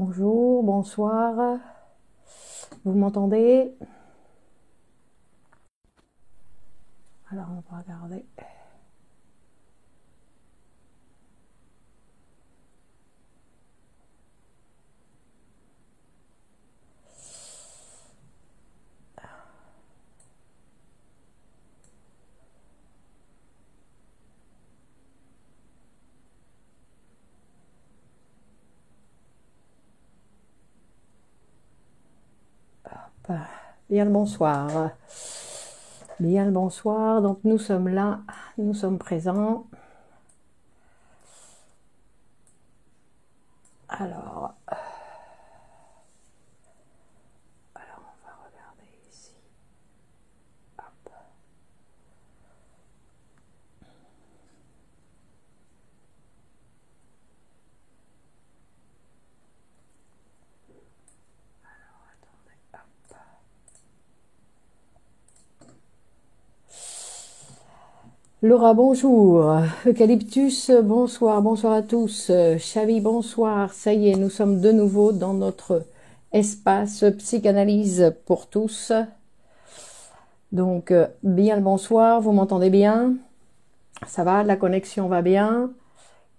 Bonjour, bonsoir. Vous m'entendez? Alors, on va regarder. Hop. Bien le bonsoir. Bien le bonsoir. Donc, nous sommes là. Nous sommes présents. Alors, on va regarder ici. Hop. Alors, attendez. Hop. Laura, bonjour. Eucalyptus, bonsoir. Bonsoir à tous. Chavi, bonsoir. Ça y est, nous sommes de nouveau dans notre espace psychanalyse pour tous. Donc, bien le bonsoir. Vous m'entendez bien? Ça va? La connexion va bien?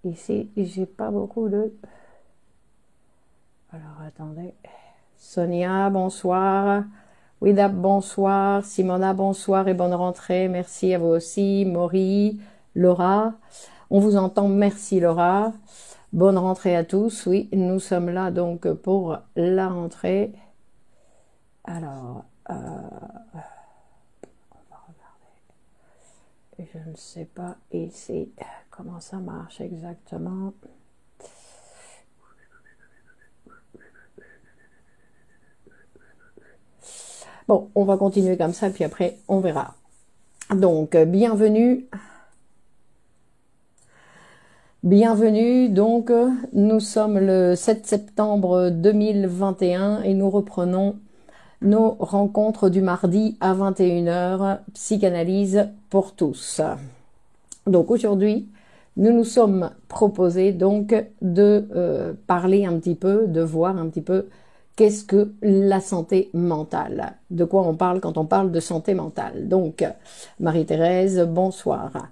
Ici, j'ai pas beaucoup de... Alors, attendez. Sonia, bonsoir. Widap, bonsoir. Simona, bonsoir et bonne rentrée. Merci à vous aussi. Maury, Laura. On vous entend. Merci Laura. Bonne rentrée à tous. Oui, nous sommes là donc pour la rentrée. Alors, on va regarder. Je ne sais pas ici comment ça marche exactement. Bon, on va continuer comme ça, puis après, on verra. Donc, bienvenue. Bienvenue, donc, nous sommes le 7 septembre 2021 et nous reprenons nos rencontres du mardi à 21h, psychanalyse pour tous. Donc, aujourd'hui, nous nous sommes proposés donc de parler un petit peu, de voir un petit peu qu'est-ce que la santé mentale? De quoi on parle quand on parle de santé mentale? Donc, Marie-Thérèse, bonsoir.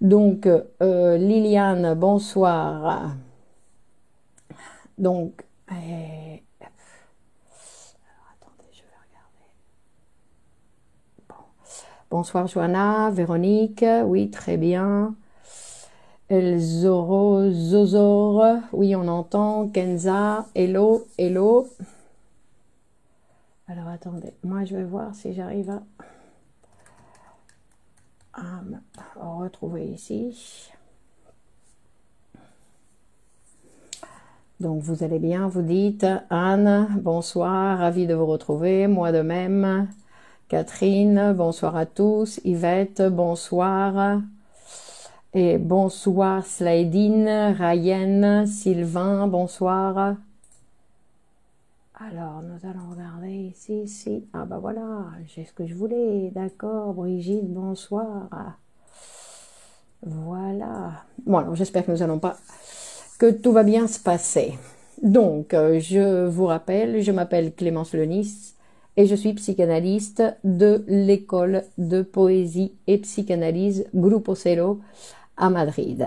Donc, Liliane, bonsoir. Donc, alors, attendez, je vais regarder. Bon. Bonsoir, Johanna, Véronique, oui, très bien. Elzoro, Zozor, oui, on entend. Kenza, hello, hello. Alors, attendez, moi, je vais voir si j'arrive à me retrouver ici. Donc, vous allez bien, vous dites. Anne, bonsoir, ravie de vous retrouver, moi de même. Catherine, bonsoir à tous. Yvette, bonsoir. Et bonsoir Slaidine, Ryan, Sylvain, bonsoir. Alors, nous allons regarder ici. Ah bah voilà, j'ai ce que je voulais. D'accord, Brigitte, bonsoir. Voilà. Bon, alors j'espère que nous allons pas... que tout va bien se passer. Donc, je vous rappelle, je m'appelle Clémence Lenis et je suis psychanalyste de l'école de poésie et psychanalyse Grupo Celo à Madrid.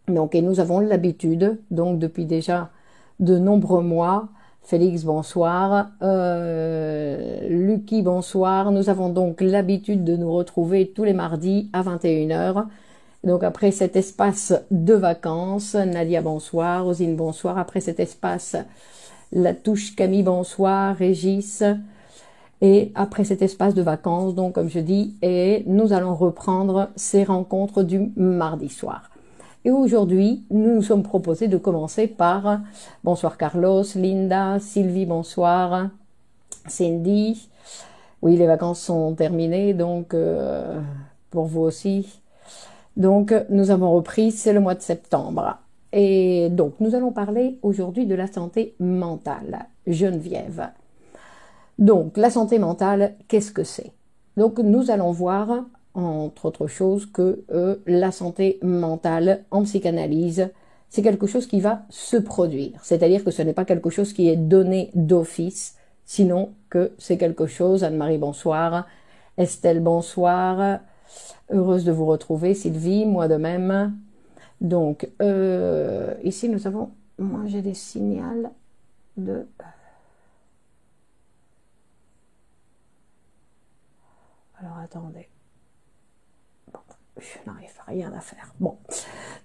Donc, et nous avons l'habitude, donc depuis déjà de nombreux mois, Félix, bonsoir, Lucky, bonsoir, nous avons donc l'habitude de nous retrouver tous les mardis à 21h. Donc après cet espace de vacances, Nadia, bonsoir, Rosine, bonsoir, après cet espace, La Touche, Camille, bonsoir, Régis, et après cet espace de vacances, donc comme je dis, et nous allons reprendre ces rencontres du mardi soir. Et aujourd'hui, nous nous sommes proposés de commencer par bonsoir Carlos, Linda, Sylvie, bonsoir, Cindy. Oui, les vacances sont terminées, donc pour vous aussi. Donc, nous avons repris, c'est le mois de septembre. Et donc, nous allons parler aujourd'hui de la santé mentale. Geneviève. Donc, la santé mentale, qu'est-ce que c'est? Donc, nous allons voir, entre autres choses, que la santé mentale en psychanalyse, c'est quelque chose qui va se produire. C'est-à-dire que ce n'est pas quelque chose qui est donné d'office, sinon que c'est quelque chose. Anne-Marie, bonsoir. Estelle, bonsoir. Heureuse de vous retrouver. Sylvie, moi de même. Donc, ici, nous avons... Moi, j'ai des signaux de... Alors, attendez. Bon, je n'arrive à rien à faire. Bon.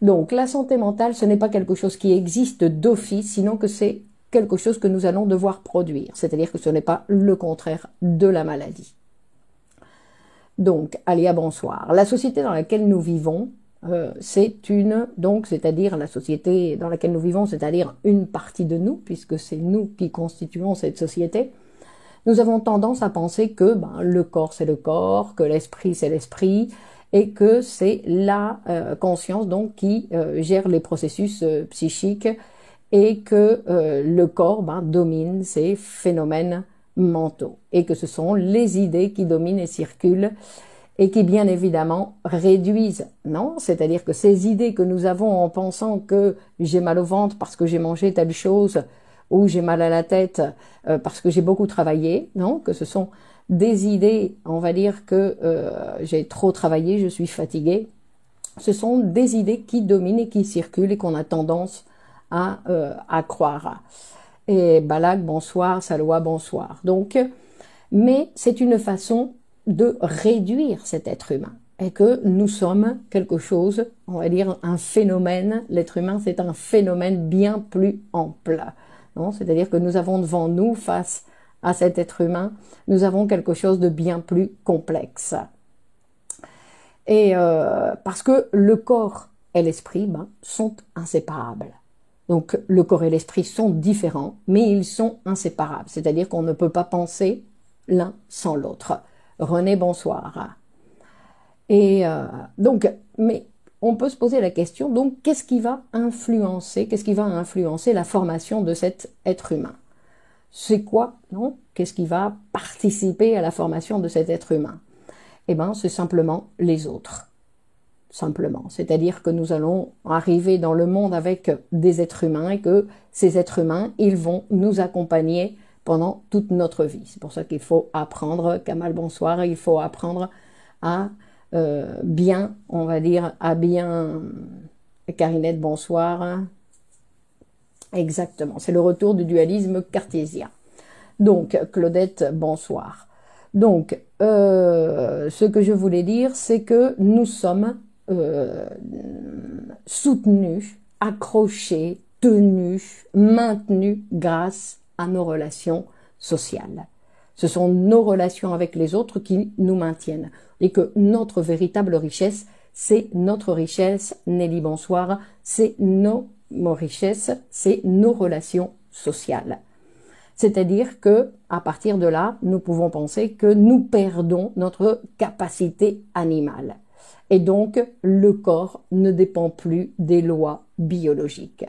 Donc, la santé mentale, ce n'est pas quelque chose qui existe d'office, sinon que c'est quelque chose que nous allons devoir produire. C'est-à-dire que ce n'est pas le contraire de la maladie. Donc, Alia, bonsoir. La société dans laquelle nous vivons, c'est-à-dire la société dans laquelle nous vivons, c'est-à-dire une partie de nous, puisque c'est nous qui constituons cette société, nous avons tendance à penser que le corps c'est le corps, que l'esprit c'est l'esprit, et que c'est la conscience donc qui gère les processus psychiques, et que le corps domine ces phénomènes mentaux, et que ce sont les idées qui dominent et circulent, et qui bien évidemment réduisent, non? C'est-à-dire que ces idées que nous avons en pensant que j'ai mal au ventre parce que j'ai mangé telle chose, ou j'ai mal à la tête parce que j'ai beaucoup travaillé, non? Que ce sont des idées, on va dire que j'ai trop travaillé, je suis fatiguée. Ce sont des idées qui dominent et qui circulent et qu'on a tendance à croire. Et Balak, bonsoir, Saloua, bonsoir. Donc, mais c'est une façon de réduire cet être humain. Et que nous sommes quelque chose, on va dire un phénomène, l'être humain c'est un phénomène bien plus ample. C'est-à-dire que nous avons devant nous, face à cet être humain, nous avons quelque chose de bien plus complexe. Et parce que le corps et l'esprit sont inséparables. Donc le corps et l'esprit sont différents, mais ils sont inséparables. C'est-à-dire qu'on ne peut pas penser l'un sans l'autre. René, bonsoir. Et donc, mais on peut se poser la question, donc, qu'est-ce qui va influencer la formation de cet être humain? C'est quoi, non? Qu'est-ce qui va participer à la formation de cet être humain? Eh bien, c'est simplement les autres. Simplement. C'est-à-dire que nous allons arriver dans le monde avec des êtres humains et que ces êtres humains, ils vont nous accompagner pendant toute notre vie. C'est pour ça qu'il faut apprendre, Kamal, bonsoir, il faut apprendre à bien, on va dire, à bien... Carinette, bonsoir. Exactement, c'est le retour du dualisme cartésien. Donc, Claudette, bonsoir. Donc, ce que je voulais dire, c'est que nous sommes soutenus, accrochés, tenus, maintenus grâce à nos relations sociales. Ce sont nos relations avec les autres qui nous maintiennent. Et que notre véritable richesse, c'est notre richesse, Nelly, bonsoir, c'est nos richesses, c'est nos relations sociales. C'est-à-dire que, à partir de là, nous pouvons penser que nous perdons notre capacité animale. Et donc, le corps ne dépend plus des lois biologiques.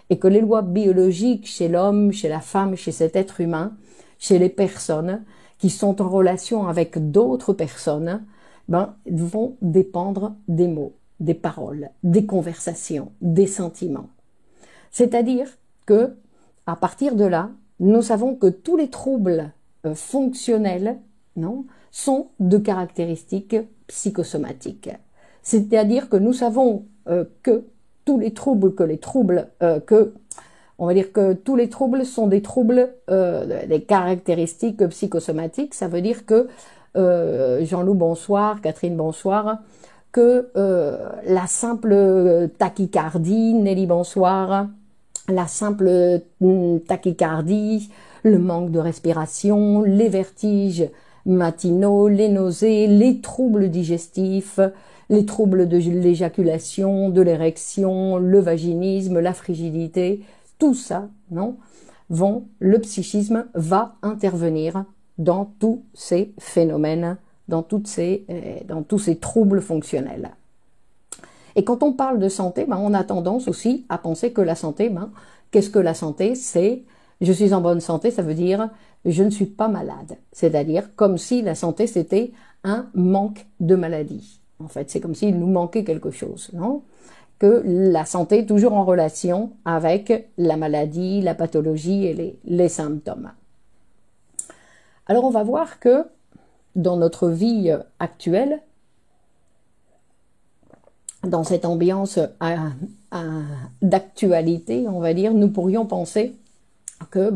Et que les lois biologiques chez l'homme, chez la femme, chez cet être humain, chez les personnes qui sont en relation avec d'autres personnes, vont dépendre des mots, des paroles, des conversations, des sentiments. C'est-à-dire que, à partir de là, nous savons que tous les troubles fonctionnels, sont de caractéristiques psychosomatiques. C'est-à-dire que nous savons que tous les troubles, on va dire que tous les troubles sont des troubles, des caractéristiques psychosomatiques. Ça veut dire que Jean-Loup, bonsoir, Catherine, bonsoir, que la simple tachycardie, Nelly, bonsoir, la simple tachycardie, le manque de respiration, les vertiges matinaux, les nausées, les troubles digestifs, les troubles de l'éjaculation, de l'érection, le vaginisme, la frigidité, tout ça, le psychisme va intervenir dans tous ces phénomènes, dans tous ces troubles fonctionnels. Et quand on parle de santé, on a tendance aussi à penser que la santé, qu'est-ce que la santé? C'est je suis en bonne santé, ça veut dire je ne suis pas malade. C'est-à-dire comme si la santé c'était un manque de maladie. En fait, c'est comme s'il nous manquait quelque chose, non? que la santé est toujours en relation avec la maladie, la pathologie et les symptômes. Alors on va voir que dans notre vie actuelle, dans cette ambiance d'actualité, on va dire, nous pourrions penser que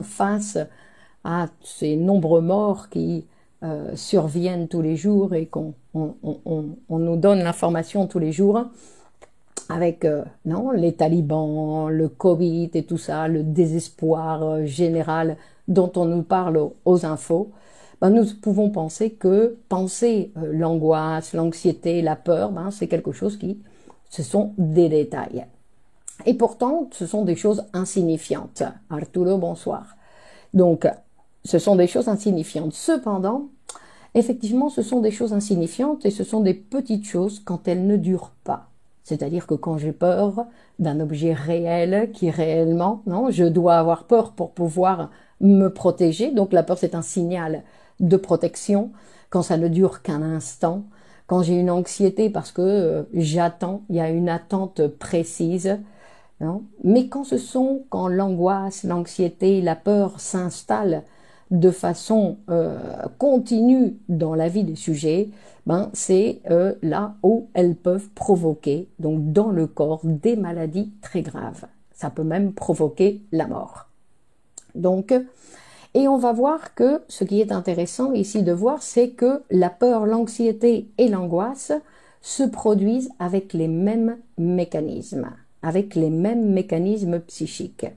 face à ces nombreux morts qui surviennent tous les jours et qu'on nous donne l'information tous les jours, avec les talibans, le Covid et tout ça, le désespoir général dont on nous parle aux infos, nous pouvons penser que l'angoisse, l'anxiété, la peur, c'est quelque chose ce sont des détails. Et pourtant, ce sont des choses insignifiantes. Arturo, bonsoir. Donc, ce sont des choses insignifiantes. Cependant, effectivement, ce sont des choses insignifiantes et ce sont des petites choses quand elles ne durent pas. C'est-à-dire que quand j'ai peur d'un objet réel qui réellement, je dois avoir peur pour pouvoir me protéger. Donc la peur, c'est un signal de protection. Quand ça ne dure qu'un instant, quand j'ai une anxiété parce que j'attends, il y a une attente précise. Mais quand l'angoisse, l'anxiété, la peur s'installent de façon continue dans la vie des sujets, c'est là où elles peuvent provoquer, donc dans le corps, des maladies très graves. Ça peut même provoquer la mort. Donc, et on va voir que ce qui est intéressant ici de voir, c'est que la peur, l'anxiété et l'angoisse se produisent avec les mêmes mécanismes, psychiques.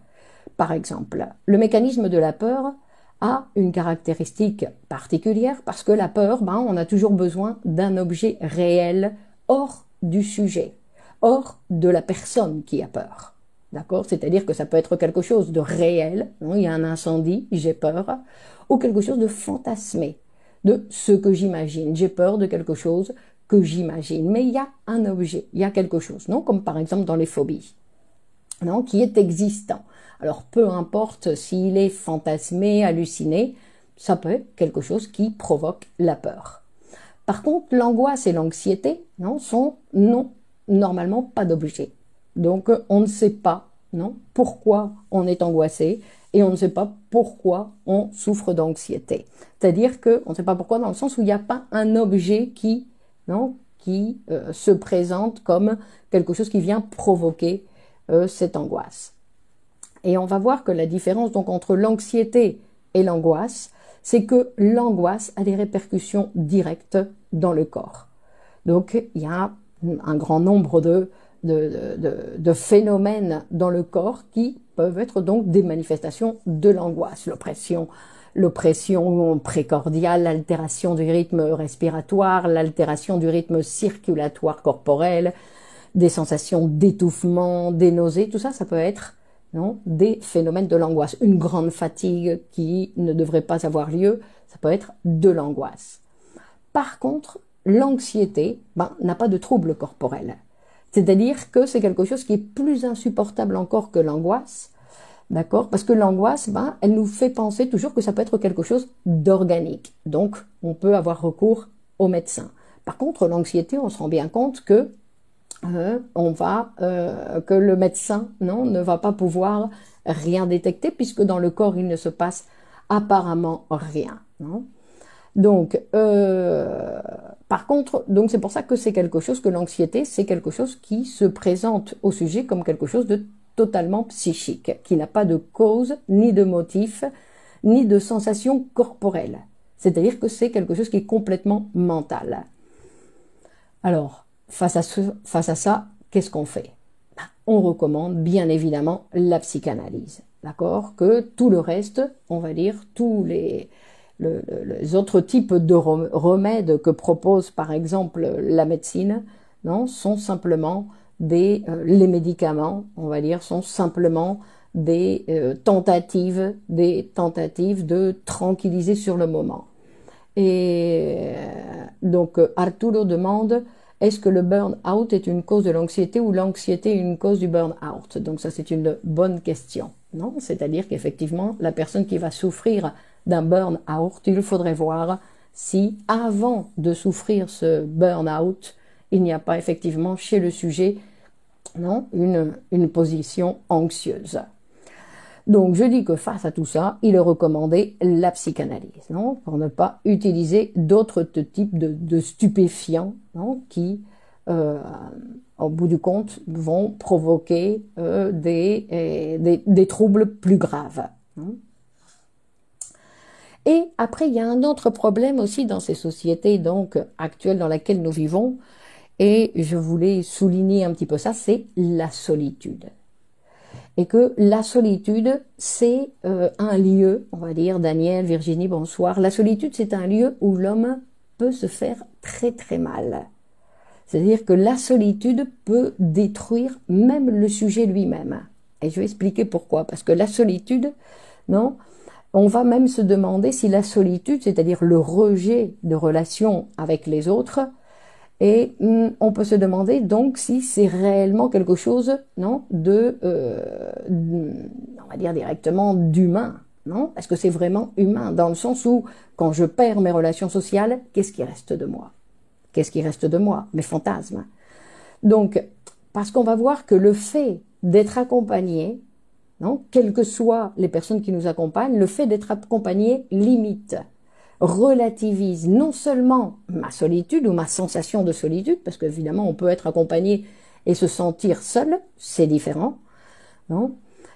Par exemple, le mécanisme de la peur a une caractéristique particulière parce que la peur, on a toujours besoin d'un objet réel hors du sujet, hors de la personne qui a peur. D'accord? C'est-à-dire que ça peut être quelque chose de réel, il y a un incendie, j'ai peur, ou quelque chose de fantasmé, de ce que j'imagine. J'ai peur de quelque chose que j'imagine, mais il y a un objet, il y a quelque chose, comme par exemple dans les phobies, qui est existant. Alors peu importe s'il est fantasmé, halluciné, ça peut être quelque chose qui provoque la peur. Par contre, l'angoisse et l'anxiété sont normalement pas d'objet. Donc on ne sait pas pourquoi on est angoissé et on ne sait pas pourquoi on souffre d'anxiété. C'est-à-dire qu'on ne sait pas pourquoi dans le sens où il n'y a pas un objet qui se présente comme quelque chose qui vient provoquer cette angoisse. Et on va voir que la différence donc entre l'anxiété et l'angoisse, c'est que l'angoisse a des répercussions directes dans le corps. Donc il y a un grand nombre de phénomènes dans le corps qui peuvent être donc des manifestations de l'angoisse. L'oppression précordiale, l'altération du rythme respiratoire, l'altération du rythme circulatoire corporel, des sensations d'étouffement, des nausées, tout ça, ça peut être des phénomènes de l'angoisse. Une grande fatigue qui ne devrait pas avoir lieu, ça peut être de l'angoisse. Par contre, l'anxiété n'a pas de trouble corporel. C'est-à-dire que c'est quelque chose qui est plus insupportable encore que l'angoisse, d'accord? Parce que l'angoisse, elle nous fait penser toujours que ça peut être quelque chose d'organique. Donc, on peut avoir recours au médecin. Par contre, l'anxiété, on se rend bien compte que que le médecin ne va pas pouvoir rien détecter puisque dans le corps il ne se passe apparemment rien. Donc par contre, donc c'est pour ça que c'est quelque chose que l'anxiété, c'est quelque chose qui se présente au sujet comme quelque chose de totalement psychique, qui n'a pas de cause, ni de motif, ni de sensation corporelle. C'est-à-dire que c'est quelque chose qui est complètement mental. Alors, face à ça, qu'est-ce qu'on fait? On recommande bien évidemment la psychanalyse, d'accord? Que tout le reste, on va dire, tous les autres types de remèdes que propose par exemple la médecine, sont simplement les médicaments, on va dire, sont simplement des tentatives de tranquilliser sur le moment. Et donc Arturo demande: est-ce que le burn-out est une cause de l'anxiété ou l'anxiété est une cause du burn-out? Donc ça, c'est une bonne question. Non, c'est-à-dire qu'effectivement, la personne qui va souffrir d'un burn-out, il faudrait voir si, avant de souffrir ce burn-out, il n'y a pas effectivement chez le sujet non, une position anxieuse. Donc, je dis que face à tout ça, il est recommandé la psychanalyse, non, pour ne pas utiliser d'autres types de stupéfiants, non, qui, au bout du compte, vont provoquer des troubles plus graves. Non. Et après, il y a un autre problème aussi dans ces sociétés donc actuelles dans lesquelles nous vivons, et je voulais souligner un petit peu ça, c'est la solitude. Et que la solitude, c'est un lieu, on va dire, Daniel, Virginie, bonsoir, la solitude, c'est un lieu où l'homme peut se faire très très mal. C'est-à-dire que la solitude peut détruire même le sujet lui-même. Et je vais expliquer pourquoi. Parce que la solitude, non, on va même se demander si la solitude, c'est-à-dire le rejet de relations avec les autres, et on peut se demander donc si c'est réellement quelque chose, non, on va dire directement d'humain, non? Est-ce que c'est vraiment humain dans le sens où quand je perds mes relations sociales, qu'est-ce qui reste de moi? Qu'est-ce qui reste de moi? Mes fantasmes. Donc, parce qu'on va voir que le fait d'être accompagné, non, quelles que soient les personnes qui nous accompagnent, le fait d'être accompagné limite, relativise non seulement ma solitude ou ma sensation de solitude, parce qu'évidemment on peut être accompagné et se sentir seul, c'est différent, non,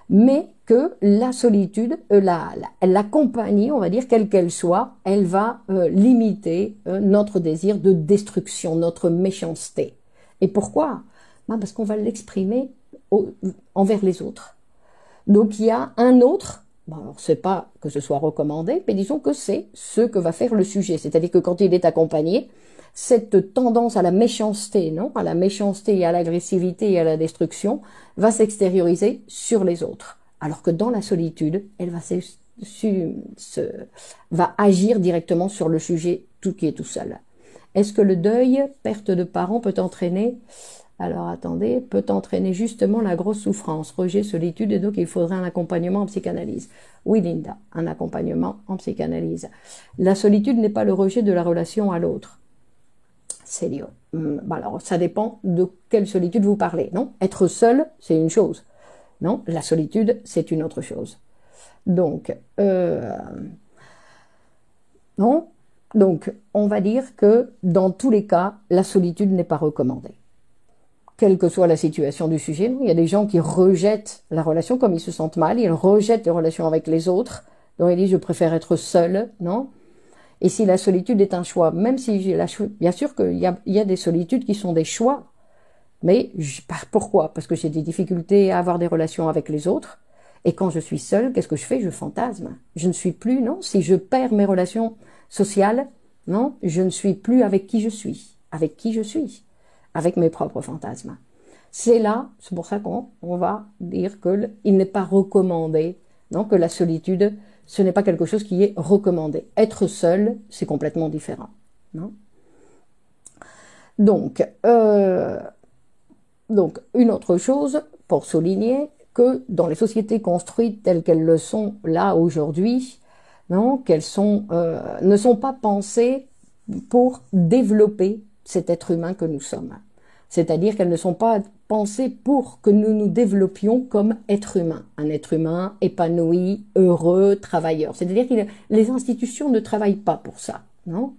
mais que la solitude, la compagnie, on va dire, quelle qu'elle soit, elle va limiter notre désir de destruction, notre méchanceté. Et pourquoi? Parce qu'on va l'exprimer envers les autres. Donc il y a un autre. Bon, alors c'est pas que ce soit recommandé, mais disons que c'est ce que va faire le sujet. C'est-à-dire que quand il est accompagné, cette tendance à la méchanceté, non, à la méchanceté et à l'agressivité et à la destruction, va s'extérioriser sur les autres. Alors que dans la solitude, elle va agir directement sur le sujet tout qui est tout seul. Est-ce que le deuil, perte de parents, peut entraîner... Alors attendez, peut entraîner justement la grosse souffrance, rejet, solitude, et donc il faudrait un accompagnement en psychanalyse. Oui, Linda, un accompagnement en psychanalyse. La solitude n'est pas le rejet de la relation à l'autre. C'est lié. Alors, ça dépend de quelle solitude vous parlez, non? Être seul, c'est une chose. Non, la solitude, c'est une autre chose. Donc, non. Donc, on va dire que dans tous les cas, la solitude n'est pas recommandée. Quelle que soit la situation du sujet. Il y a des gens qui rejettent la relation comme ils se sentent mal, ils rejettent les relations avec les autres, donc ils disent je préfère être seul, non? Et si la solitude est un choix, même si bien sûr qu'il y a des solitudes qui sont des choix, mais pourquoi? Parce que j'ai des difficultés à avoir des relations avec les autres, et quand je suis seule, qu'est-ce que je fais? Je fantasme. Je ne suis plus, non? Si je perds mes relations sociales, non? Je ne suis plus avec qui je suis. Avec qui je suis? Avec mes propres fantasmes. C'est pour ça qu'on va dire qu'il n'est pas recommandé, non, que la solitude, ce n'est pas quelque chose qui est recommandé. Être seul, c'est complètement différent. Non? Donc, une autre chose, pour souligner que dans les sociétés construites telles qu'elles le sont là aujourd'hui, non, qu'elles ne sont pas pensées pour développer cet être humain que nous sommes. C'est-à-dire qu'elles ne sont pas pensées pour que nous nous développions comme être humain. Un être humain épanoui, heureux, travailleur. C'est-à-dire que les institutions ne travaillent pas pour ça, non?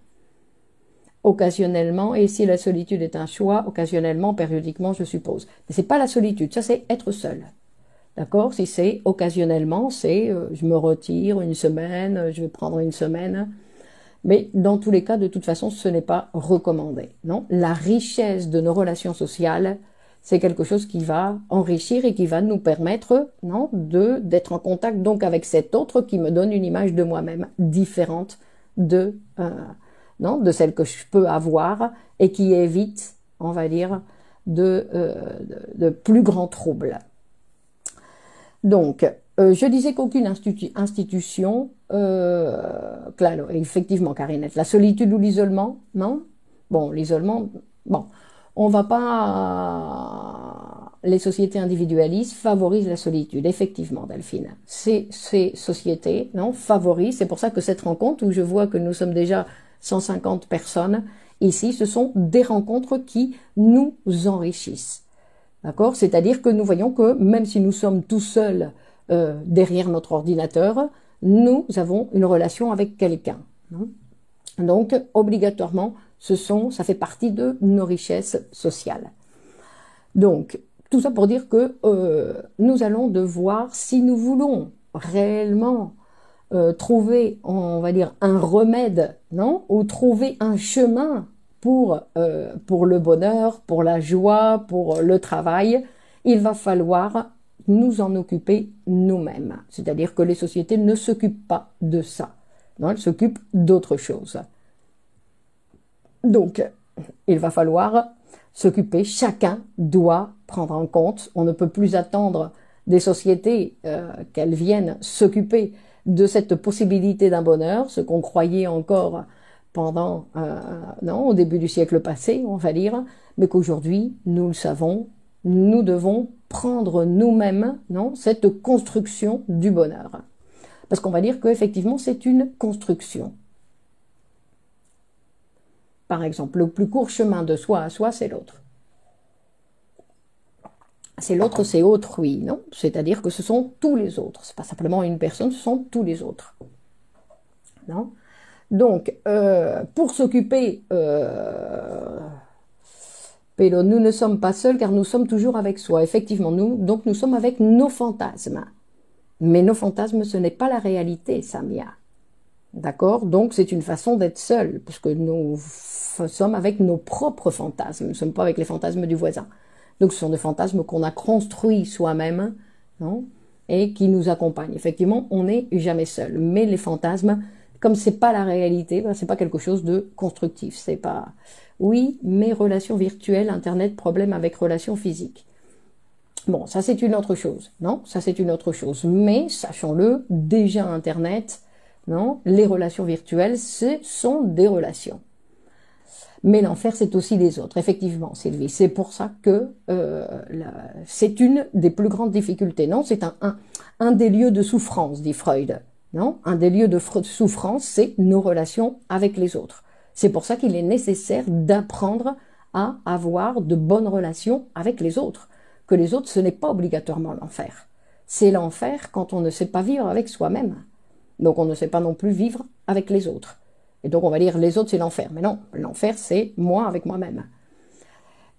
Occasionnellement, et si la solitude est un choix, occasionnellement, périodiquement, je suppose. Mais c'est pas la solitude, ça c'est être seul. D'accord? Si c'est occasionnellement, c'est je me retire une semaine, je vais prendre une semaine. Mais dans tous les cas, de toute façon, ce n'est pas recommandé. Non, la richesse de nos relations sociales, c'est quelque chose qui va enrichir et qui va nous permettre, non, d'être en contact donc avec cet autre qui me donne une image de moi-même différente de celle que je peux avoir et qui évite, on va dire, de plus grands troubles. Donc, je disais qu'aucune institution, claro, effectivement, Karinette, la solitude ou l'isolement, non? Bon, l'isolement, bon, on va pas... Les sociétés individualistes favorisent la solitude, effectivement, Delphine. Ces sociétés, non, favorisent, c'est pour ça que cette rencontre, où je vois que nous sommes déjà 150 personnes, ici, ce sont des rencontres qui nous enrichissent. D'accord? C'est-à-dire que nous voyons que même si nous sommes tout seuls derrière notre ordinateur, nous avons une relation avec quelqu'un. Hein. Donc, obligatoirement, ça fait partie de nos richesses sociales. Donc, tout ça pour dire que nous allons devoir, si nous voulons réellement trouver, on va dire, un remède, non? Ou trouver un chemin pour le bonheur, pour la joie, pour le travail, il va falloir nous en occuper nous-mêmes. C'est-à-dire que les sociétés ne s'occupent pas de ça. Non, elles s'occupent d'autre chose. Donc, il va falloir s'occuper, chacun doit prendre en compte, on ne peut plus attendre des sociétés qu'elles viennent s'occuper de cette possibilité d'un bonheur, ce qu'on croyait encore pendant, non, au début du siècle passé, on va dire, mais qu'aujourd'hui, nous le savons, nous devons prendre nous-mêmes, non, cette construction du bonheur. Parce qu'on va dire qu'effectivement, c'est une construction. Par exemple, le plus court chemin de soi à soi, c'est l'autre. C'est l'autre, c'est autrui, non? C'est-à-dire que ce sont tous les autres. C'est pas simplement une personne, ce sont tous les autres. Non? Donc, pour s'occuper, Pélo, nous ne sommes pas seuls car nous sommes toujours avec soi. Effectivement, nous sommes avec nos fantasmes. Mais nos fantasmes, ce n'est pas la réalité, Samia. D'accord? Donc, c'est une façon d'être seul, puisque nous sommes avec nos propres fantasmes. Nous ne sommes pas avec les fantasmes du voisin. Donc, ce sont des fantasmes qu'on a construits soi-même, non? Et qui nous accompagnent. Effectivement, on n'est jamais seul. Mais les fantasmes, comme c'est pas la réalité, ben, c'est pas quelque chose de constructif. C'est pas, oui, mais relations virtuelles, Internet, problème avec relations physiques. Bon, ça c'est une autre chose, non? Ça c'est une autre chose. Mais, sachons-le, déjà Internet, non? Les relations virtuelles, ce sont des relations. Mais l'enfer, c'est aussi les autres, effectivement, Sylvie. C'est pour ça que c'est une des plus grandes difficultés. Non, c'est un des lieux de souffrance, dit Freud. Non, un des lieux de souffrance, c'est nos relations avec les autres. C'est pour ça qu'il est nécessaire d'apprendre à avoir de bonnes relations avec les autres. Que les autres, ce n'est pas obligatoirement l'enfer. C'est l'enfer quand on ne sait pas vivre avec soi-même. Donc on ne sait pas non plus vivre avec les autres. Et donc on va dire les autres c'est l'enfer. Mais non, l'enfer c'est moi avec moi-même.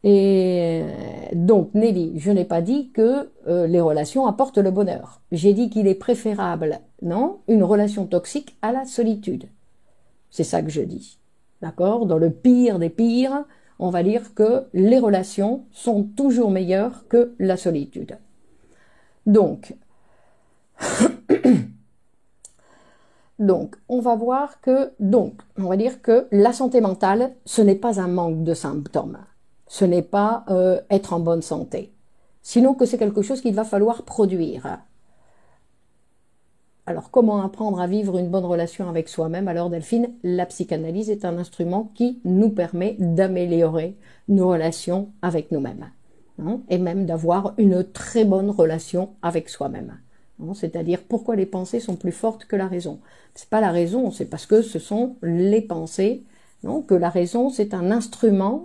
Et donc Nelly, je n'ai pas dit que les relations apportent le bonheur. J'ai dit qu'il est préférable, non, une relation toxique à la solitude. C'est ça que je dis. D'accord? Dans le pire des pires, on va dire que les relations sont toujours meilleures que la solitude. Donc, on va voir que, on va dire que la santé mentale, ce n'est pas un manque de symptômes. Ce n'est pas être en bonne santé. Sinon que c'est quelque chose qu'il va falloir produire. Alors, comment apprendre à vivre une bonne relation avec soi-même? Alors, Delphine, la psychanalyse est un instrument qui nous permet d'améliorer nos relations avec nous-mêmes. Hein, et même d'avoir une très bonne relation avec soi-même. C'est-à-dire pourquoi les pensées sont plus fortes que la raison. C'est pas la raison, c'est parce que ce sont les pensées, non, que la raison c'est un instrument,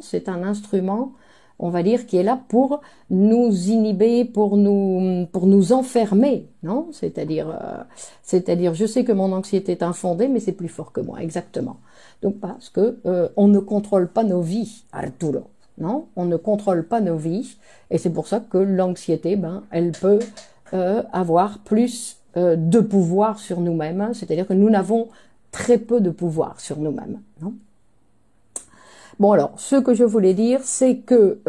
on va dire, qui est là pour nous inhiber, pour nous enfermer, non? C'est-à-dire, je sais que mon anxiété est infondée, mais c'est plus fort que moi, exactement. Donc parce que on ne contrôle pas nos vies, Arturo. Non, on ne contrôle pas nos vies, et c'est pour ça que l'anxiété, ben, elle peut avoir plus de pouvoir sur nous-mêmes, c'est-à-dire que nous n'avons très peu de pouvoir sur nous-mêmes. Non? Bon alors, ce que je voulais dire, c'est que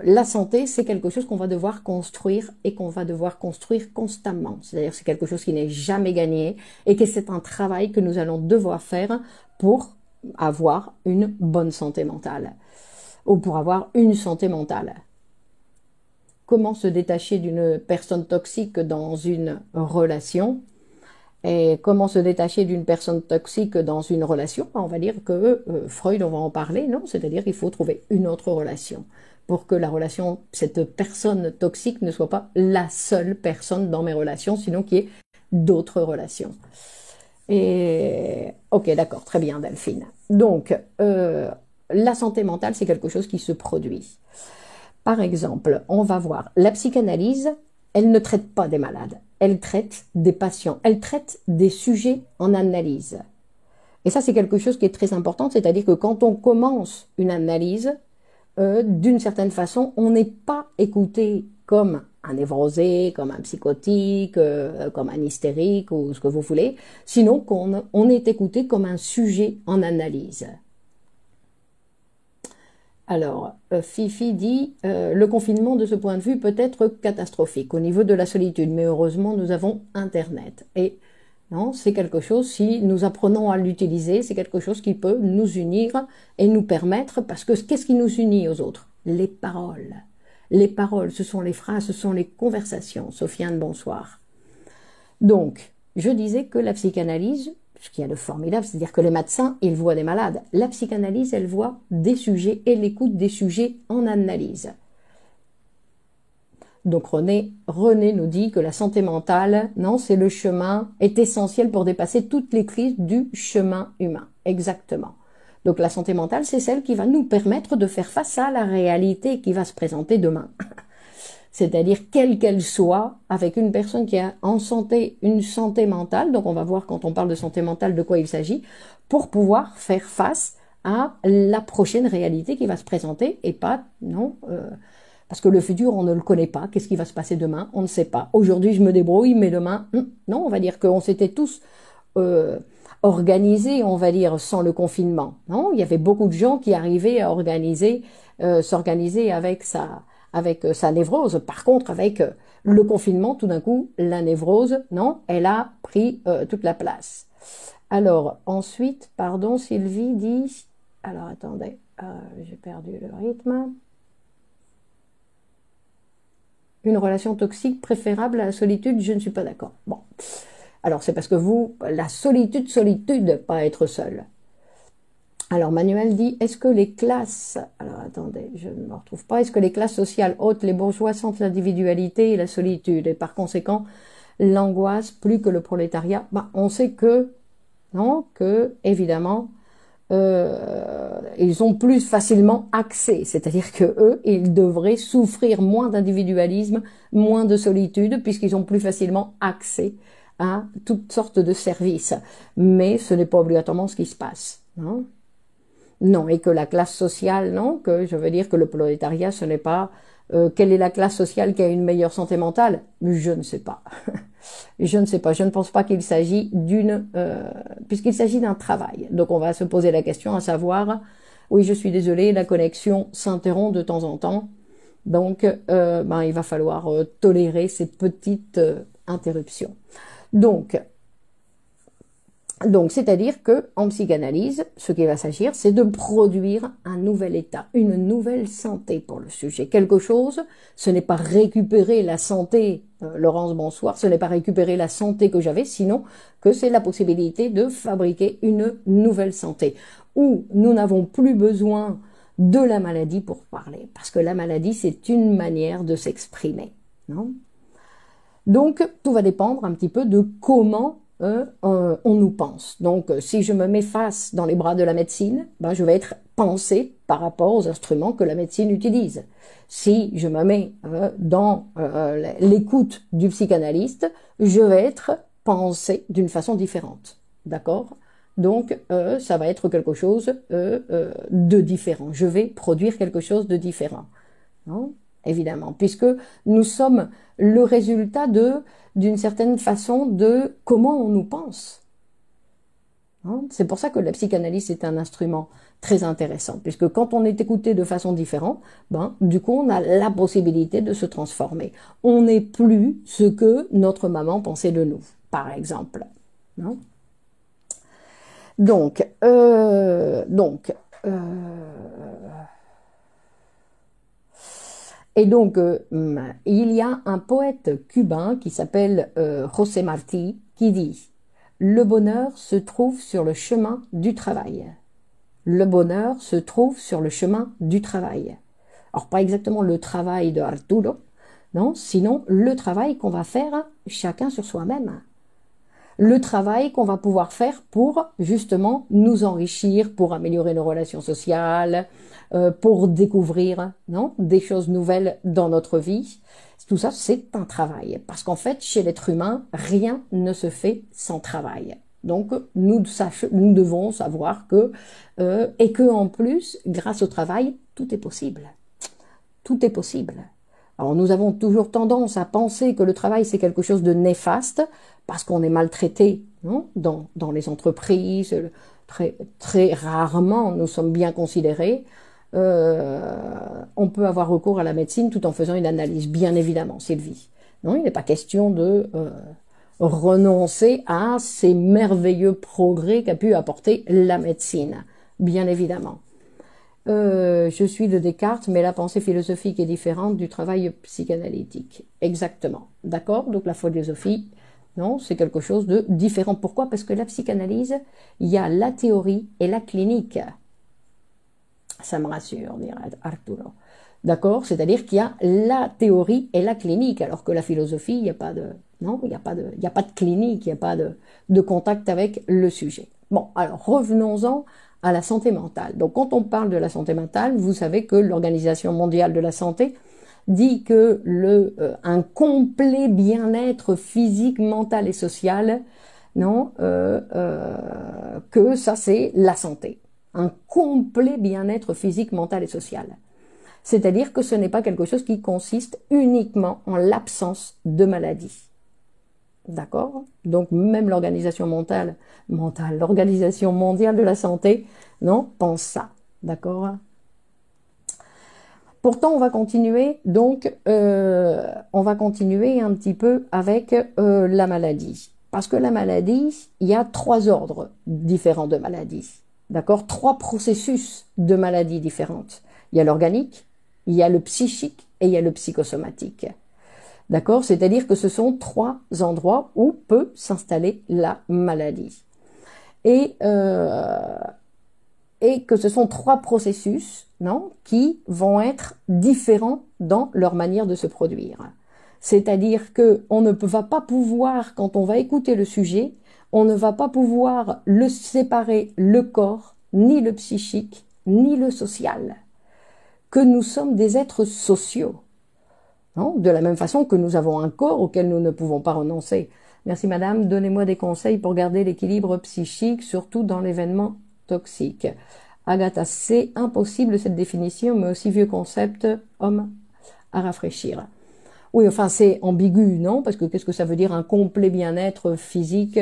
la santé, c'est quelque chose qu'on va devoir construire et qu'on va devoir construire constamment. C'est-à-dire c'est quelque chose qui n'est jamais gagné et que c'est un travail que nous allons devoir faire pour avoir une bonne santé mentale ou pour avoir une santé mentale. Comment se détacher d'une personne toxique dans une relation? Et comment se détacher d'une personne toxique dans une relation? On va dire que Freud, on va en parler, non? C'est-à-dire qu'il faut trouver une autre relation pour que la relation, cette personne toxique ne soit pas la seule personne dans mes relations, sinon qu'il y ait d'autres relations. Et ok, d'accord, très bien Delphine. Donc, la santé mentale, c'est quelque chose qui se produit. Par exemple, on va voir, la psychanalyse, elle ne traite pas des malades, elle traite des patients, elle traite des sujets en analyse. Et ça, c'est quelque chose qui est très important, c'est-à-dire que quand on commence une analyse, d'une certaine façon, on n'est pas écouté comme un névrosé, comme un psychotique, comme un hystérique ou ce que vous voulez, sinon qu'on est écouté comme un sujet en analyse. Alors, Fifi dit, le confinement de ce point de vue peut être catastrophique au niveau de la solitude, mais heureusement nous avons Internet. Et non, c'est quelque chose, si nous apprenons à l'utiliser, c'est quelque chose qui peut nous unir et nous permettre, parce que qu'est-ce qui nous unit aux autres? Les paroles. Les paroles, ce sont les phrases, ce sont les conversations. Sofiane, bonsoir. Donc, je disais que la psychanalyse, ce qu'il y a de formidable, c'est-à-dire que les médecins, ils voient des malades. La psychanalyse, elle voit des sujets et l'écoute des sujets en analyse. Donc René nous dit que la santé mentale, non, c'est le chemin, est essentiel pour dépasser toutes les crises du chemin humain. Exactement. Donc la santé mentale, c'est celle qui va nous permettre de faire face à la réalité qui va se présenter demain. C'est-à-dire quelle qu'elle soit, avec une personne qui a en santé une santé mentale, donc on va voir quand on parle de santé mentale de quoi il s'agit, pour pouvoir faire face à la prochaine réalité qui va se présenter et pas, non, parce que le futur, on ne le connaît pas. Qu'est-ce qui va se passer demain? On ne sait pas. Aujourd'hui, je me débrouille, mais demain, non, on va dire qu'on s'était tous organisés, on va dire, sans le confinement. Non, il y avait beaucoup de gens qui arrivaient à s'organiser avec sa névrose. Par contre, avec le confinement, tout d'un coup, la névrose, non, elle a pris toute la place. Alors, ensuite, pardon, Sylvie dit... Alors, attendez, j'ai perdu le rythme. Une relation toxique préférable à la solitude, je ne suis pas d'accord. Bon, alors c'est parce que vous, la solitude, pas être seul. Alors Manuel dit, est-ce que les classes, alors attendez, je ne me retrouve pas, est-ce que les classes sociales hautes, les bourgeois sentent l'individualité et la solitude, et par conséquent l'angoisse plus que le prolétariat? Ben, on sait que, non, que évidemment, ils ont plus facilement accès, c'est-à-dire que eux, ils devraient souffrir moins d'individualisme, moins de solitude, puisqu'ils ont plus facilement accès à toutes sortes de services. Mais ce n'est pas obligatoirement ce qui se passe, non? Non, et que la classe sociale, non, que je veux dire que le prolétariat, ce n'est pas quelle est la classe sociale qui a une meilleure santé mentale? Je ne sais pas. Je ne sais pas, je ne pense pas qu'il s'agit puisqu'il s'agit d'un travail. Donc on va se poser la question à savoir, oui je suis désolée, la connexion s'interrompt de temps en temps, donc il va falloir tolérer ces petites interruptions. Donc, c'est-à-dire que en psychanalyse, ce qui va s'agir, c'est de produire un nouvel état, une nouvelle santé pour le sujet. Quelque chose, ce n'est pas récupérer la santé, Laurence, bonsoir, ce n'est pas récupérer la santé que j'avais, sinon que c'est la possibilité de fabriquer une nouvelle santé, où nous n'avons plus besoin de la maladie pour parler, parce que la maladie, c'est une manière de s'exprimer, non? Donc, tout va dépendre un petit peu de comment on nous pense. Donc, si je me mets face dans les bras de la médecine, je vais être pensé par rapport aux instruments que la médecine utilise. Si je me mets dans l'écoute du psychanalyste, je vais être pensé d'une façon différente. D'accord? Donc, ça va être quelque chose de différent. Je vais produire quelque chose de différent. Non? Évidemment, puisque nous sommes le résultat d'une certaine façon de comment on nous pense. Hein? C'est pour ça que la psychanalyse est un instrument très intéressant, puisque quand on est écouté de façon différente, du coup on a la possibilité de se transformer. On n'est plus ce que notre maman pensait de nous, par exemple. Hein? Et donc, il y a un poète cubain qui s'appelle José Martí qui dit « Le bonheur se trouve sur le chemin du travail. Le bonheur se trouve sur le chemin du travail. » Alors, pas exactement le travail de Arturo, non, sinon le travail qu'on va faire chacun sur soi-même. le travail qu'on va pouvoir faire pour justement nous enrichir, pour améliorer nos relations sociales, pour découvrir, non, des choses nouvelles dans notre vie. Tout ça, c'est un travail. Parce qu'en fait, chez l'être humain, rien ne se fait sans travail. Donc, nous devons savoir que, et que en plus, grâce au travail, tout est possible. Tout est possible. Alors, nous avons toujours tendance à penser que le travail, c'est quelque chose de néfaste, parce qu'on est maltraité, non, dans les entreprises. Très rarement, nous sommes bien considérés. On peut avoir recours à la médecine tout en faisant une analyse, bien évidemment, Sylvie. Non, il n'est pas question de renoncer à ces merveilleux progrès qu'a pu apporter la médecine, bien évidemment. Je suis de Descartes, mais la pensée philosophique est différente du travail psychanalytique. Exactement. D'accord? Donc la philosophie, non, c'est quelque chose de différent. Pourquoi? Parce que la psychanalyse, il y a la théorie et la clinique. Ça me rassure, dirait Arturo. D'accord? C'est-à-dire qu'il y a la théorie et la clinique, alors que la philosophie, il n'y a pas de, non, il n'y a pas de clinique, il n'y a pas de contact avec le sujet. Bon, alors revenons-en à la santé mentale. Donc, quand on parle de la santé mentale, vous savez que l'Organisation mondiale de la santé dit que un complet bien-être physique, mental et social, non, que ça c'est la santé. Un complet bien-être physique, mental et social. C'est-à-dire que ce n'est pas quelque chose qui consiste uniquement en l'absence de maladie. D'accord? Donc même l'Organisation l'Organisation mondiale de la santé, non, pense ça. D'accord? Pourtant, on va continuer, donc, on va continuer un petit peu avec la maladie. Parce que la maladie, il y a 3 ordres différents de maladies. D'accord? 3 processus de maladies différentes. Il y a l'organique, il y a le psychique et il y a le psychosomatique. D'accord? C'est-à-dire que ce sont 3 endroits où peut s'installer la maladie. Et que ce sont 3 processus, non, qui vont être différents dans leur manière de se produire. C'est-à-dire que on ne va pas pouvoir, quand on va écouter le sujet, on ne va pas pouvoir le séparer, le corps, ni le psychique, ni le social. Que nous sommes des êtres sociaux. Non? De la même façon que nous avons un corps auquel nous ne pouvons pas renoncer. Merci madame, donnez-moi des conseils pour garder l'équilibre psychique, surtout dans l'événement toxique. Agatha, c'est impossible cette définition, mais aussi vieux concept, homme à rafraîchir. Oui, enfin c'est ambigu, non? Parce que qu'est-ce que ça veut dire un complet bien-être physique?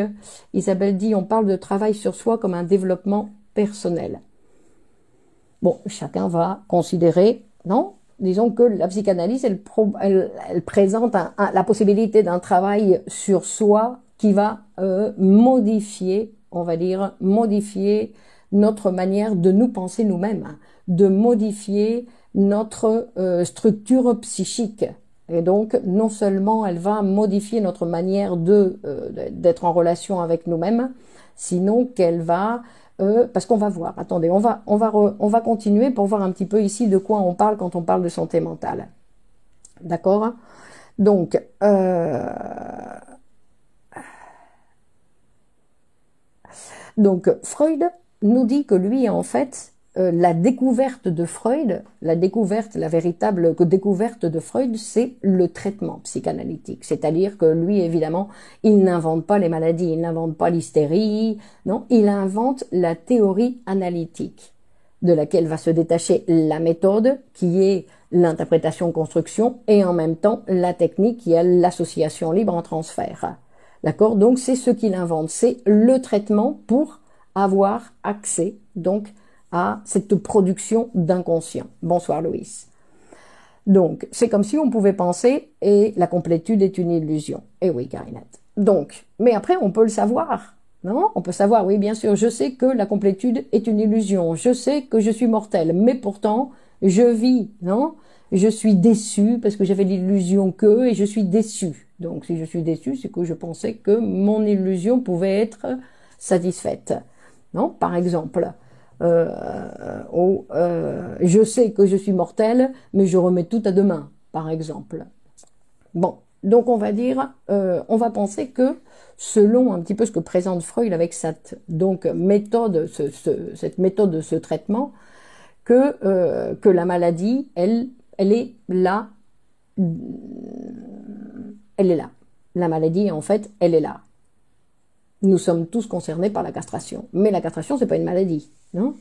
Isabelle dit, on parle de travail sur soi comme un développement personnel. Bon, chacun va considérer, non? Disons que la psychanalyse, elle présente la possibilité d'un travail sur soi qui va modifier, on va dire, modifier notre manière de nous penser nous-mêmes, hein, de modifier notre structure psychique. Et donc, non seulement elle va modifier notre manière d'être en relation avec nous-mêmes, sinon qu'elle va parce qu'on va voir, attendez, on va continuer pour voir un petit peu ici de quoi on parle quand on parle de santé mentale. D'accord? Donc, Freud nous dit que lui, en fait, la découverte de Freud, la véritable découverte de Freud, c'est le traitement psychanalytique. C'est-à-dire que lui, évidemment, il n'invente pas les maladies, il n'invente pas l'hystérie, non, il invente la théorie analytique, de laquelle va se détacher la méthode, qui est l'interprétation-construction, et en même temps la technique, qui est l'association libre en transfert. D'accord? Donc c'est ce qu'il invente, c'est le traitement pour avoir accès, donc, à cette production d'inconscient. Bonsoir Louis. Donc, c'est comme si on pouvait penser et la complétude est une illusion. Eh oui, Karinette. Donc, mais après, on peut le savoir, non? On peut savoir, oui, bien sûr, je sais que la complétude est une illusion, je sais que je suis mortel, mais pourtant, je vis, non? Je suis déçu parce que j'avais l'illusion que, et je suis déçu. Donc, si je suis déçu, c'est que je pensais que mon illusion pouvait être satisfaite, non? Par exemple, je sais que je suis mortel, mais je remets tout à demain, par exemple. Bon, Donc on va dire, on va penser que selon un petit peu ce que présente Freud avec cette donc méthode, cette méthode de ce traitement, que la maladie, elle est là, elle est là. La maladie, en fait, elle est là. Nous sommes tous concernés par la castration, mais la castration, c'est pas une maladie, non?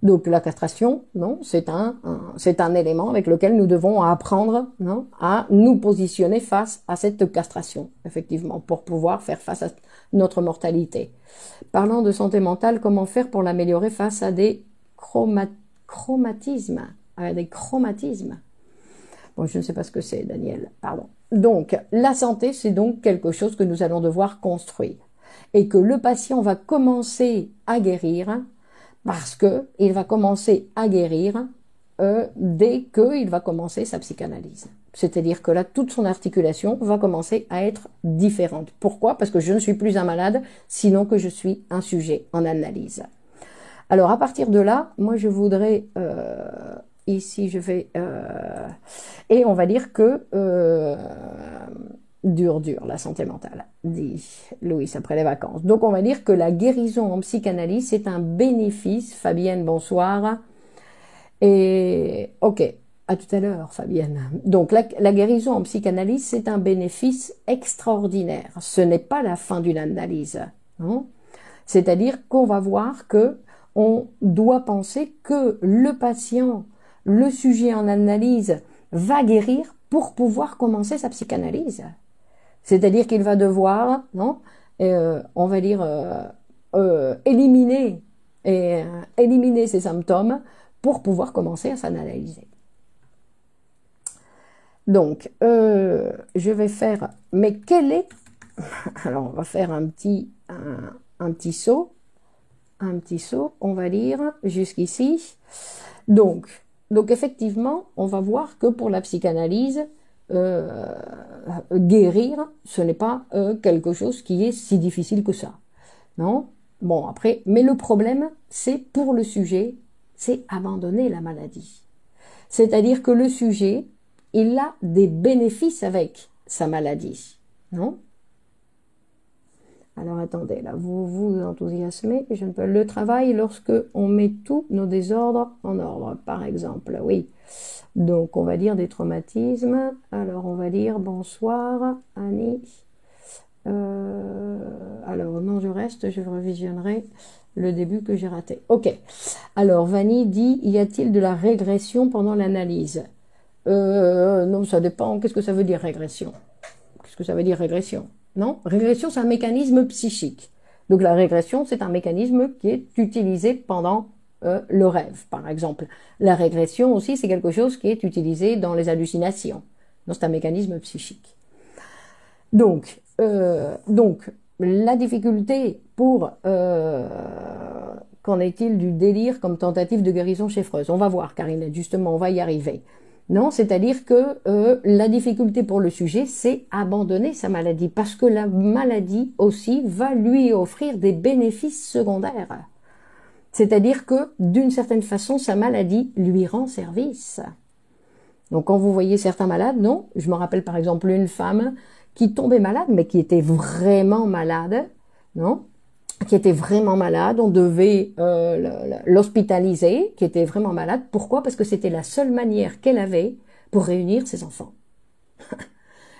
Donc la castration, non, c'est un élément avec lequel nous devons apprendre, non, à nous positionner face à cette castration, effectivement, pour pouvoir faire face à notre mortalité. Parlant de santé mentale, comment faire pour l'améliorer face à des chromatismes, à des chromatismes? Bon, je ne sais pas ce que c'est, Daniel, pardon. Donc, la santé, c'est donc quelque chose que nous allons devoir construire et que le patient va commencer à guérir parce que il va commencer à guérir dès qu'il va commencer sa psychanalyse. C'est-à-dire que là, toute son articulation va commencer à être différente. Pourquoi? Parce que je ne suis plus un malade, sinon que je suis un sujet en analyse. Alors, à partir de là, moi, je voudrais... ici, je vais... et on va dire que... dur, la santé mentale, dit Louis après les vacances. Donc, on va dire que la guérison en psychanalyse, c'est un bénéfice. Fabienne, bonsoir. Et, ok, à tout à l'heure, Fabienne. Donc, la guérison en psychanalyse, c'est un bénéfice extraordinaire. Ce n'est pas la fin d'une analyse, non? C'est-à-dire qu'on va voir que on doit penser que le patient, le sujet en analyse, va guérir pour pouvoir commencer sa psychanalyse. C'est-à-dire qu'il va devoir, non, on va dire, éliminer ses symptômes pour pouvoir commencer à s'analyser. Donc, je vais faire, mais quel est, alors on va faire un petit saut, on va dire, jusqu'ici. Donc effectivement, on va voir que pour la psychanalyse, guérir, ce n'est pas quelque chose qui est si difficile que ça. Non? Bon, après, mais le problème, c'est pour le sujet, c'est abandonner la maladie. C'est-à-dire que le sujet, il a des bénéfices avec sa maladie. Non? Alors attendez, là, vous vous enthousiasmez, je ne peux le travail lorsque on met tous nos désordres en ordre, par exemple, oui. Donc, on va dire des traumatismes. Alors, on va dire bonsoir, Annie. Alors, non, je reste, je revisionnerai le début que j'ai raté. Ok. Alors, Vanny dit, y a-t-il de la régression pendant l'analyse? Non, ça dépend. Qu'est-ce que ça veut dire régression? Qu'est-ce que ça veut dire régression? Non, régression, c'est un mécanisme psychique. Donc, la régression, c'est un mécanisme qui est utilisé pendant le rêve, par exemple. La régression aussi, c'est quelque chose qui est utilisé dans les hallucinations. Donc, c'est un mécanisme psychique. Donc la difficulté pour... qu'en est-il du délire comme tentative de guérison chez Freud? On va voir, Karine, justement, on va y arriver. Non, c'est-à-dire que la difficulté pour le sujet, c'est abandonner sa maladie, parce que la maladie aussi va lui offrir des bénéfices secondaires. C'est-à-dire que, d'une certaine façon, sa maladie lui rend service. Donc, quand vous voyez certains malades, non, je me rappelle par exemple une femme qui tombait malade, mais qui était vraiment malade, non, qui était vraiment malade, on devait l'hospitaliser, qui était vraiment malade. Pourquoi? Parce que c'était la seule manière qu'elle avait pour réunir ses enfants.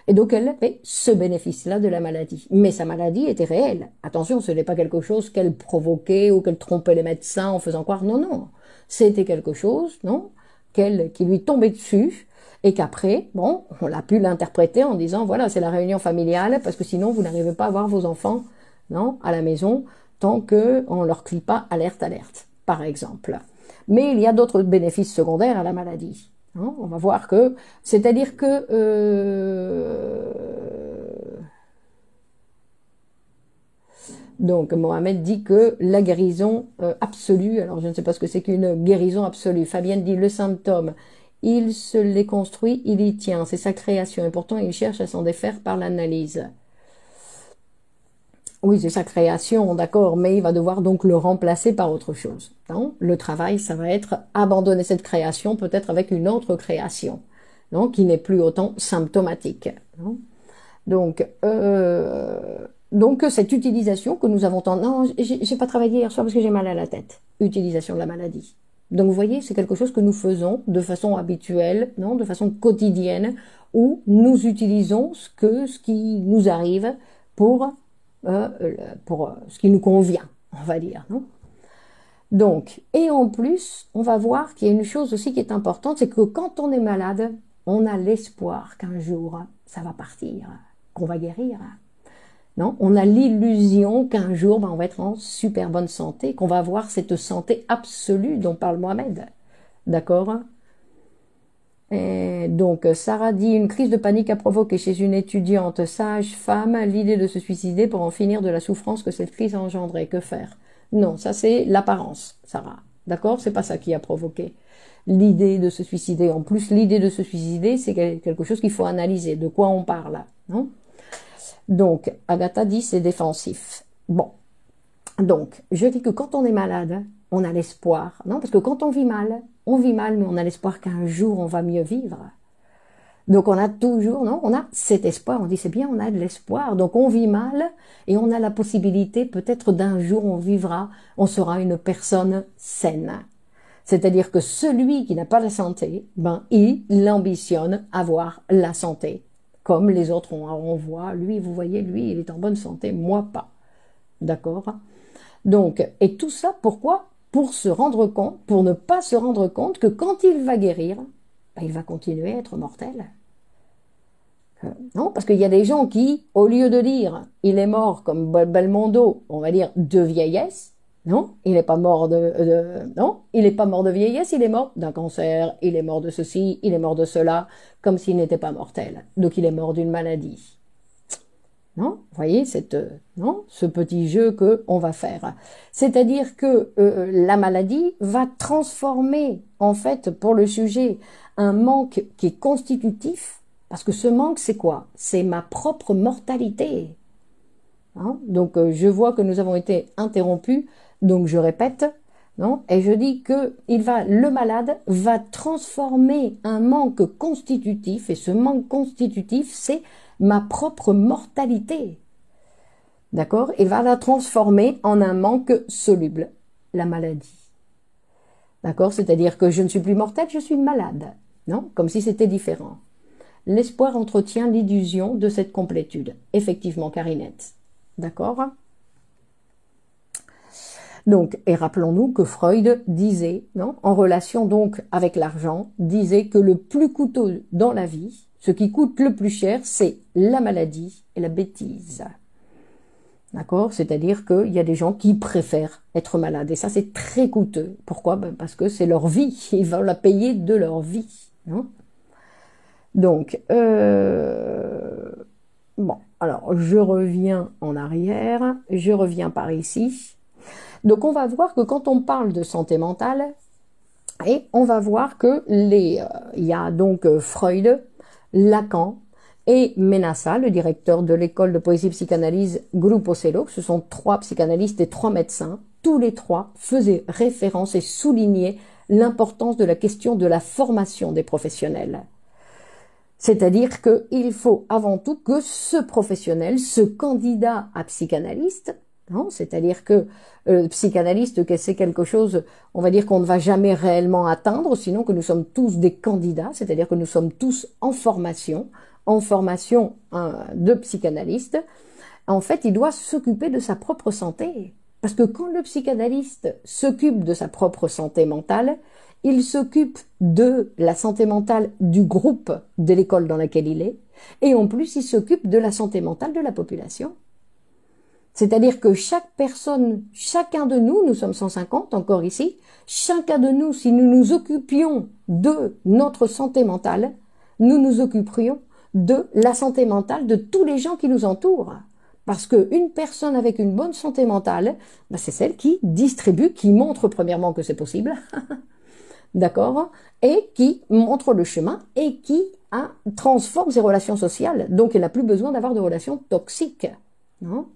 Et donc, elle avait ce bénéfice-là de la maladie. Mais sa maladie était réelle. Attention, ce n'est pas quelque chose qu'elle provoquait ou qu'elle trompait les médecins en faisant croire. Non, non. C'était quelque chose, non, qui lui tombait dessus et qu'après, bon, on a pu l'interpréter en disant, voilà, c'est la réunion familiale parce que sinon, vous n'arrivez pas à voir vos enfants, non, à la maison tant qu'on leur crie pas alerte, alerte, par exemple. Mais il y a d'autres bénéfices secondaires à la maladie. On va voir que, c'est-à-dire que donc Mohamed dit que la guérison absolue, alors je ne sais pas ce que c'est qu'une guérison absolue. Fabienne dit le symptôme, il se les construit, il y tient, c'est sa création et pourtant il cherche à s'en défaire par l'analyse. Oui, c'est sa création, d'accord, mais il va devoir donc le remplacer par autre chose. Non, le travail, ça va être abandonner cette création, peut-être avec une autre création. non, qui n'est plus autant symptomatique. Non. Donc, cette utilisation que nous avons tendance, non, j'ai pas travaillé hier soir parce que j'ai mal à la tête. Utilisation de la maladie. Donc, vous voyez, c'est quelque chose que nous faisons de façon habituelle, non, de façon quotidienne, où nous utilisons ce qui nous arrive pour ce qui nous convient, on va dire, non? Donc, et en plus, on va voir qu'il y a une chose aussi qui est importante, c'est que quand on est malade, on a l'espoir qu'un jour, ça va partir, qu'on va guérir. Non, on a l'illusion qu'un jour, on va être en super bonne santé, qu'on va avoir cette santé absolue dont parle Mohamed. D'accord? Et donc, Sarah dit, une crise de panique a provoqué chez une étudiante sage-femme l'idée de se suicider pour en finir de la souffrance que cette crise a engendrée. Que faire? Non, ça c'est l'apparence, Sarah. D'accord? C'est pas ça qui a provoqué l'idée de se suicider. En plus, l'idée de se suicider, c'est quelque chose qu'il faut analyser. De quoi on parle, non? Donc, Agatha dit c'est défensif. Bon, donc, je dis que quand on est malade, on a l'espoir, non? Parce que quand on vit mal, mais on a l'espoir qu'un jour on va mieux vivre. Donc on a toujours, non? On a cet espoir, on dit c'est bien, on a de l'espoir. Donc on vit mal et on a la possibilité peut-être d'un jour on vivra, on sera une personne saine. C'est-à-dire que celui qui n'a pas la santé, il ambitionne avoir la santé. Comme les autres on voit, lui, vous voyez, lui, il est en bonne santé, moi pas. D'accord? Donc, et tout ça, pourquoi? Pour se rendre compte, pour ne pas se rendre compte que quand il va guérir, il va continuer à être mortel. Non, parce qu'il y a des gens qui, au lieu de dire il est mort comme Belmondo, on va dire de vieillesse, non, il n'est pas mort non, il n'est pas mort de vieillesse, il est mort d'un cancer, il est mort de ceci, il est mort de cela, comme s'il n'était pas mortel. Donc il est mort d'une maladie. Non, vous voyez ce petit jeu que on va faire. C'est-à-dire que la maladie va transformer en fait pour le sujet un manque qui est constitutif, parce que ce manque c'est quoi? C'est ma propre mortalité. Hein? Donc je vois que nous avons été interrompus, donc je répète, non? Et je dis que le malade va transformer un manque constitutif, et ce manque constitutif c'est ma propre mortalité. D'accord? Il va la transformer en un manque soluble, la maladie. D'accord? C'est-à-dire que je ne suis plus mortelle, je suis malade. Non? Comme si c'était différent. L'espoir entretient l'illusion de cette complétude. Effectivement, Carinette. D'accord? Donc, et rappelons-nous que Freud disait, non, en relation donc avec l'argent, disait que le plus coûteux dans la vie, ce qui coûte le plus cher, c'est la maladie et la bêtise. D'accord? C'est-à-dire qu'il y a des gens qui préfèrent être malades. Et ça, c'est très coûteux. Pourquoi? Parce que c'est leur vie. Ils vont la payer de leur vie. Non? Donc, bon, alors, je reviens en arrière. Je reviens par ici. Donc, on va voir que quand on parle de santé mentale, et on va voir que il y a donc Freud, Lacan et Ménassa, le directeur de l'école de poésie psychanalyse Groupe Ocello. Ce sont 3 psychanalystes et 3 médecins. Tous les 3 faisaient référence et soulignaient l'importance de la question de la formation des professionnels. C'est-à-dire qu'il faut avant tout que ce professionnel, ce candidat à psychanalyste, c'est-à-dire que psychanalyste, c'est quelque chose, on va dire qu'on ne va jamais réellement atteindre, sinon que nous sommes tous des candidats, c'est-à-dire que nous sommes tous en formation de psychanalyste. En fait, il doit s'occuper de sa propre santé. Parce que quand le psychanalyste s'occupe de sa propre santé mentale, il s'occupe de la santé mentale du groupe de l'école dans laquelle il est, et en plus, il s'occupe de la santé mentale de la population. C'est-à-dire que chaque personne, chacun de nous, nous sommes 150 encore ici, chacun de nous, si nous nous occupions de notre santé mentale, nous nous occuperions de la santé mentale de tous les gens qui nous entourent. Parce qu'une personne avec une bonne santé mentale, c'est celle qui distribue, qui montre premièrement que c'est possible, d'accord, et qui montre le chemin et qui transforme ses relations sociales. Donc, elle n'a plus besoin d'avoir de relations toxiques. Non?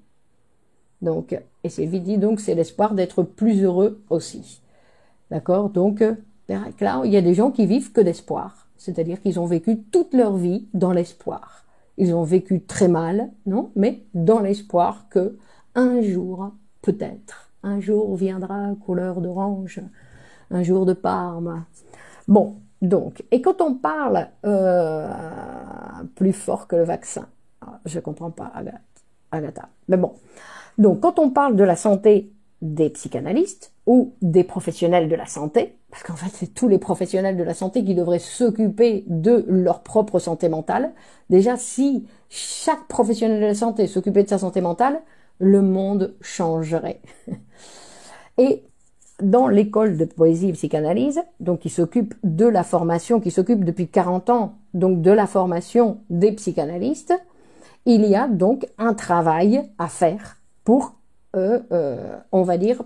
Donc, et Sylvie dit donc c'est l'espoir d'être plus heureux aussi. D'accord? Donc, là, il y a des gens qui vivent que d'espoir. c'est-à-dire qu'ils ont vécu toute leur vie dans l'espoir. Ils ont vécu très mal, non, mais dans l'espoir que un jour, peut-être, un jour viendra couleur d'orange, un jour de Parme. Bon, donc, et quand on parle plus fort que le vaccin, je comprends pas, Agatha, mais bon, donc quand on parle de la santé des psychanalystes ou des professionnels de la santé, parce qu'en fait c'est tous les professionnels de la santé qui devraient s'occuper de leur propre santé mentale. Déjà, si chaque professionnel de la santé s'occupait de sa santé mentale, le monde changerait. Et dans l'école de poésie et psychanalyse, donc qui s'occupe de la formation, qui s'occupe depuis 40 ans, donc de la formation des psychanalystes, il y a donc un travail à faire pour on va dire,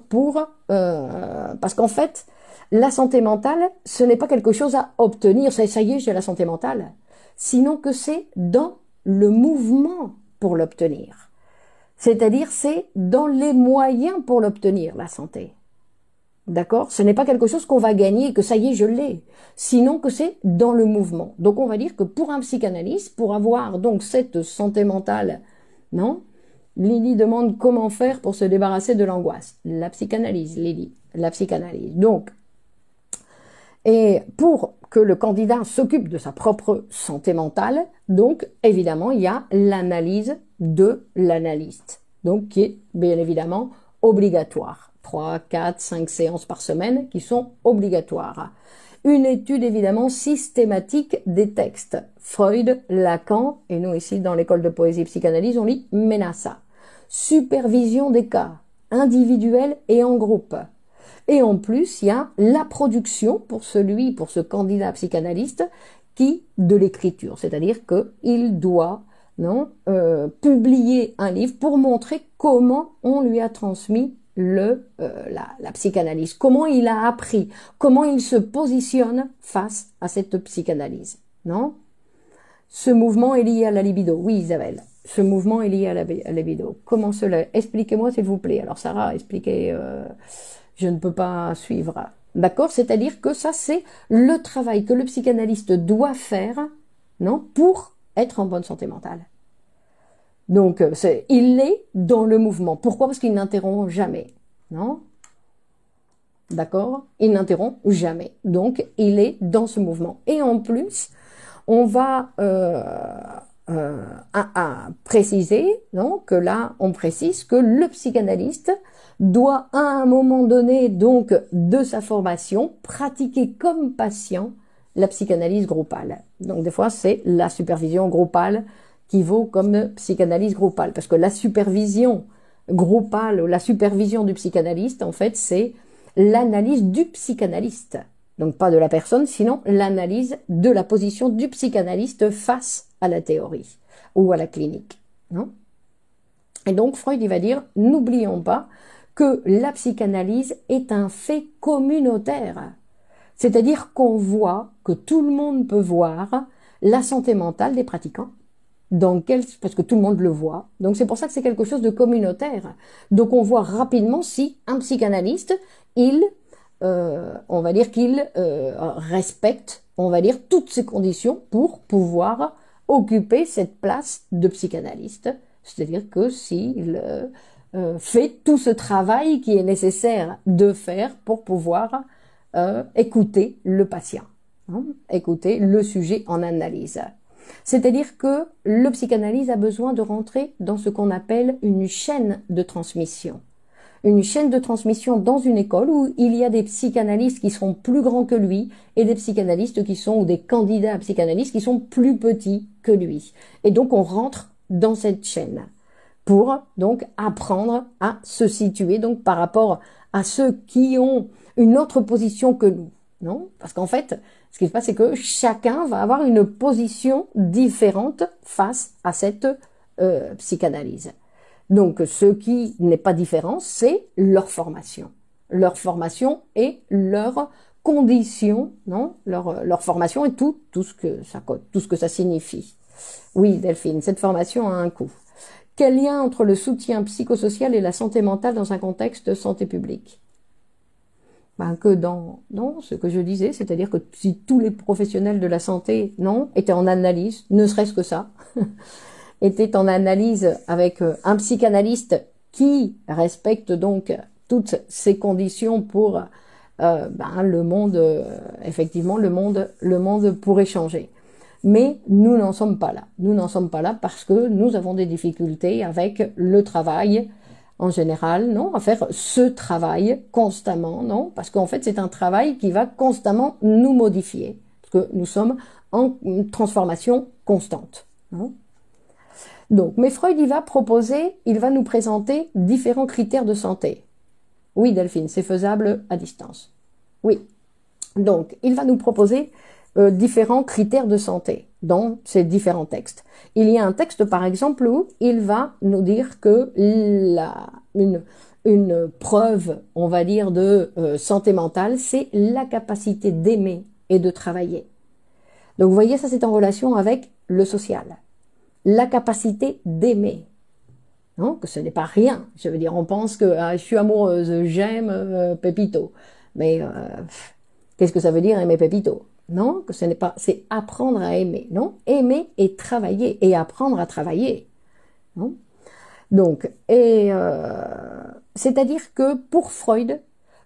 parce qu'en fait, la santé mentale, ce n'est pas quelque chose à obtenir, ça y est, j'ai la santé mentale, sinon que c'est dans le mouvement pour l'obtenir. C'est-à-dire, c'est dans les moyens pour l'obtenir, la santé. D'accord? Ce n'est pas quelque chose qu'on va gagner, que ça y est, je l'ai. Sinon que c'est dans le mouvement. Donc, on va dire que pour un psychanalyste, pour avoir donc cette santé mentale, non? Lily demande comment faire pour se débarrasser de l'angoisse. La psychanalyse, Lily, la psychanalyse. Donc, et pour que le candidat s'occupe de sa propre santé mentale, donc évidemment, il y a l'analyse de l'analyste, donc qui est bien évidemment obligatoire. 3, 4, 5 séances par semaine qui sont obligatoires. Une étude évidemment systématique des textes. Freud, Lacan, et nous ici dans l'école de poésie psychanalyse, on lit Ménassa. Supervision des cas, individuels et en groupe. Et en plus, il y a la production pour ce candidat psychanalyste, de l'écriture. C'est-à-dire qu'il doit, publier un livre pour montrer comment on lui a transmis la psychanalyse, comment il a appris, comment il se positionne face à cette psychanalyse, non? Ce mouvement est lié à la libido. Oui, Isabelle, ce mouvement est lié à la libido. Comment cela? Expliquez-moi, s'il vous plaît. Alors, Sarah, expliquez, je ne peux pas suivre. D'accord? C'est-à-dire que ça, c'est le travail que le psychanalyste doit faire, non? Pour être en bonne santé mentale. Donc, il est dans le mouvement. Pourquoi? Parce qu'il n'interrompt jamais. Non? D'accord? Il n'interrompt jamais. Donc, il est dans ce mouvement. Et en plus, on va préciser, non, que là, on précise que le psychanalyste doit, à un moment donné, donc, de sa formation, pratiquer comme patient la psychanalyse groupale. Donc, des fois, c'est la supervision groupale qui vaut comme psychanalyse groupale. Parce que la supervision groupale, la supervision du psychanalyste, en fait, c'est l'analyse du psychanalyste. Donc pas de la personne, sinon l'analyse de la position du psychanalyste face à la théorie ou à la clinique. Non? Et donc Freud, il va dire, n'oublions pas que la psychanalyse est un fait communautaire. C'est-à-dire qu'on voit, que tout le monde peut voir la santé mentale des pratiquants. Parce que tout le monde le voit. Donc c'est pour ça que c'est quelque chose de communautaire. Donc on voit rapidement si un psychanalyste, on va dire qu'il respecte, on va dire, toutes ces conditions pour pouvoir occuper cette place de psychanalyste. C'est-à-dire que s'il fait tout ce travail qui est nécessaire de faire pour pouvoir écouter le patient, hein, écouter le sujet en analyse. C'est-à-dire que le psychanalyse a besoin de rentrer dans ce qu'on appelle une chaîne de transmission. Une chaîne de transmission dans une école où il y a des psychanalystes qui seront plus grands que lui et des psychanalystes ou des candidats à psychanalystes qui sont plus petits que lui. Et donc on rentre dans cette chaîne pour donc apprendre à se situer donc par rapport à ceux qui ont une autre position que nous, non? Parce qu'en fait, ce qui se passe, c'est que chacun va avoir une position différente face à cette psychanalyse. Donc, ce qui n'est pas différent, c'est leur formation. Leur formation et leurs conditions, non? Leur formation et tout ce que ça signifie. Oui, Delphine, cette formation a un coût. Quel lien entre le soutien psychosocial et la santé mentale dans un contexte de santé publique? Ben, que dans ce que je disais, c'est-à-dire que si tous les professionnels de la santé, non, étaient en analyse, ne serait-ce que ça, étaient en analyse avec un psychanalyste qui respecte donc toutes ces conditions pour ben, le monde, effectivement, le monde pourrait changer. Mais nous n'en sommes pas là. Nous n'en sommes pas là parce que nous avons des difficultés avec le travail en général, non, à faire ce travail constamment, non, parce qu'en fait c'est un travail qui va constamment nous modifier, parce que nous sommes en transformation constante. Non. Donc, mais Freud, il va nous présenter différents critères de santé. Oui, Delphine, c'est faisable à distance. Oui. Donc, il va nous proposer différents critères de santé dans ces différents textes. Il y a un texte, par exemple, où il va nous dire que une preuve, on va dire, de santé mentale, c'est la capacité d'aimer et de travailler. Donc, vous voyez, ça, c'est en relation avec le social. La capacité d'aimer. Non, que ce n'est pas rien. Je veux dire, on pense que je suis amoureuse, j'aime Pépito. Mais qu'est-ce que ça veut dire aimer Pépito? Non, que ce n'est pas, c'est apprendre à aimer, non? Aimer et travailler, et apprendre à travailler. Non? Donc, c'est-à-dire que pour Freud,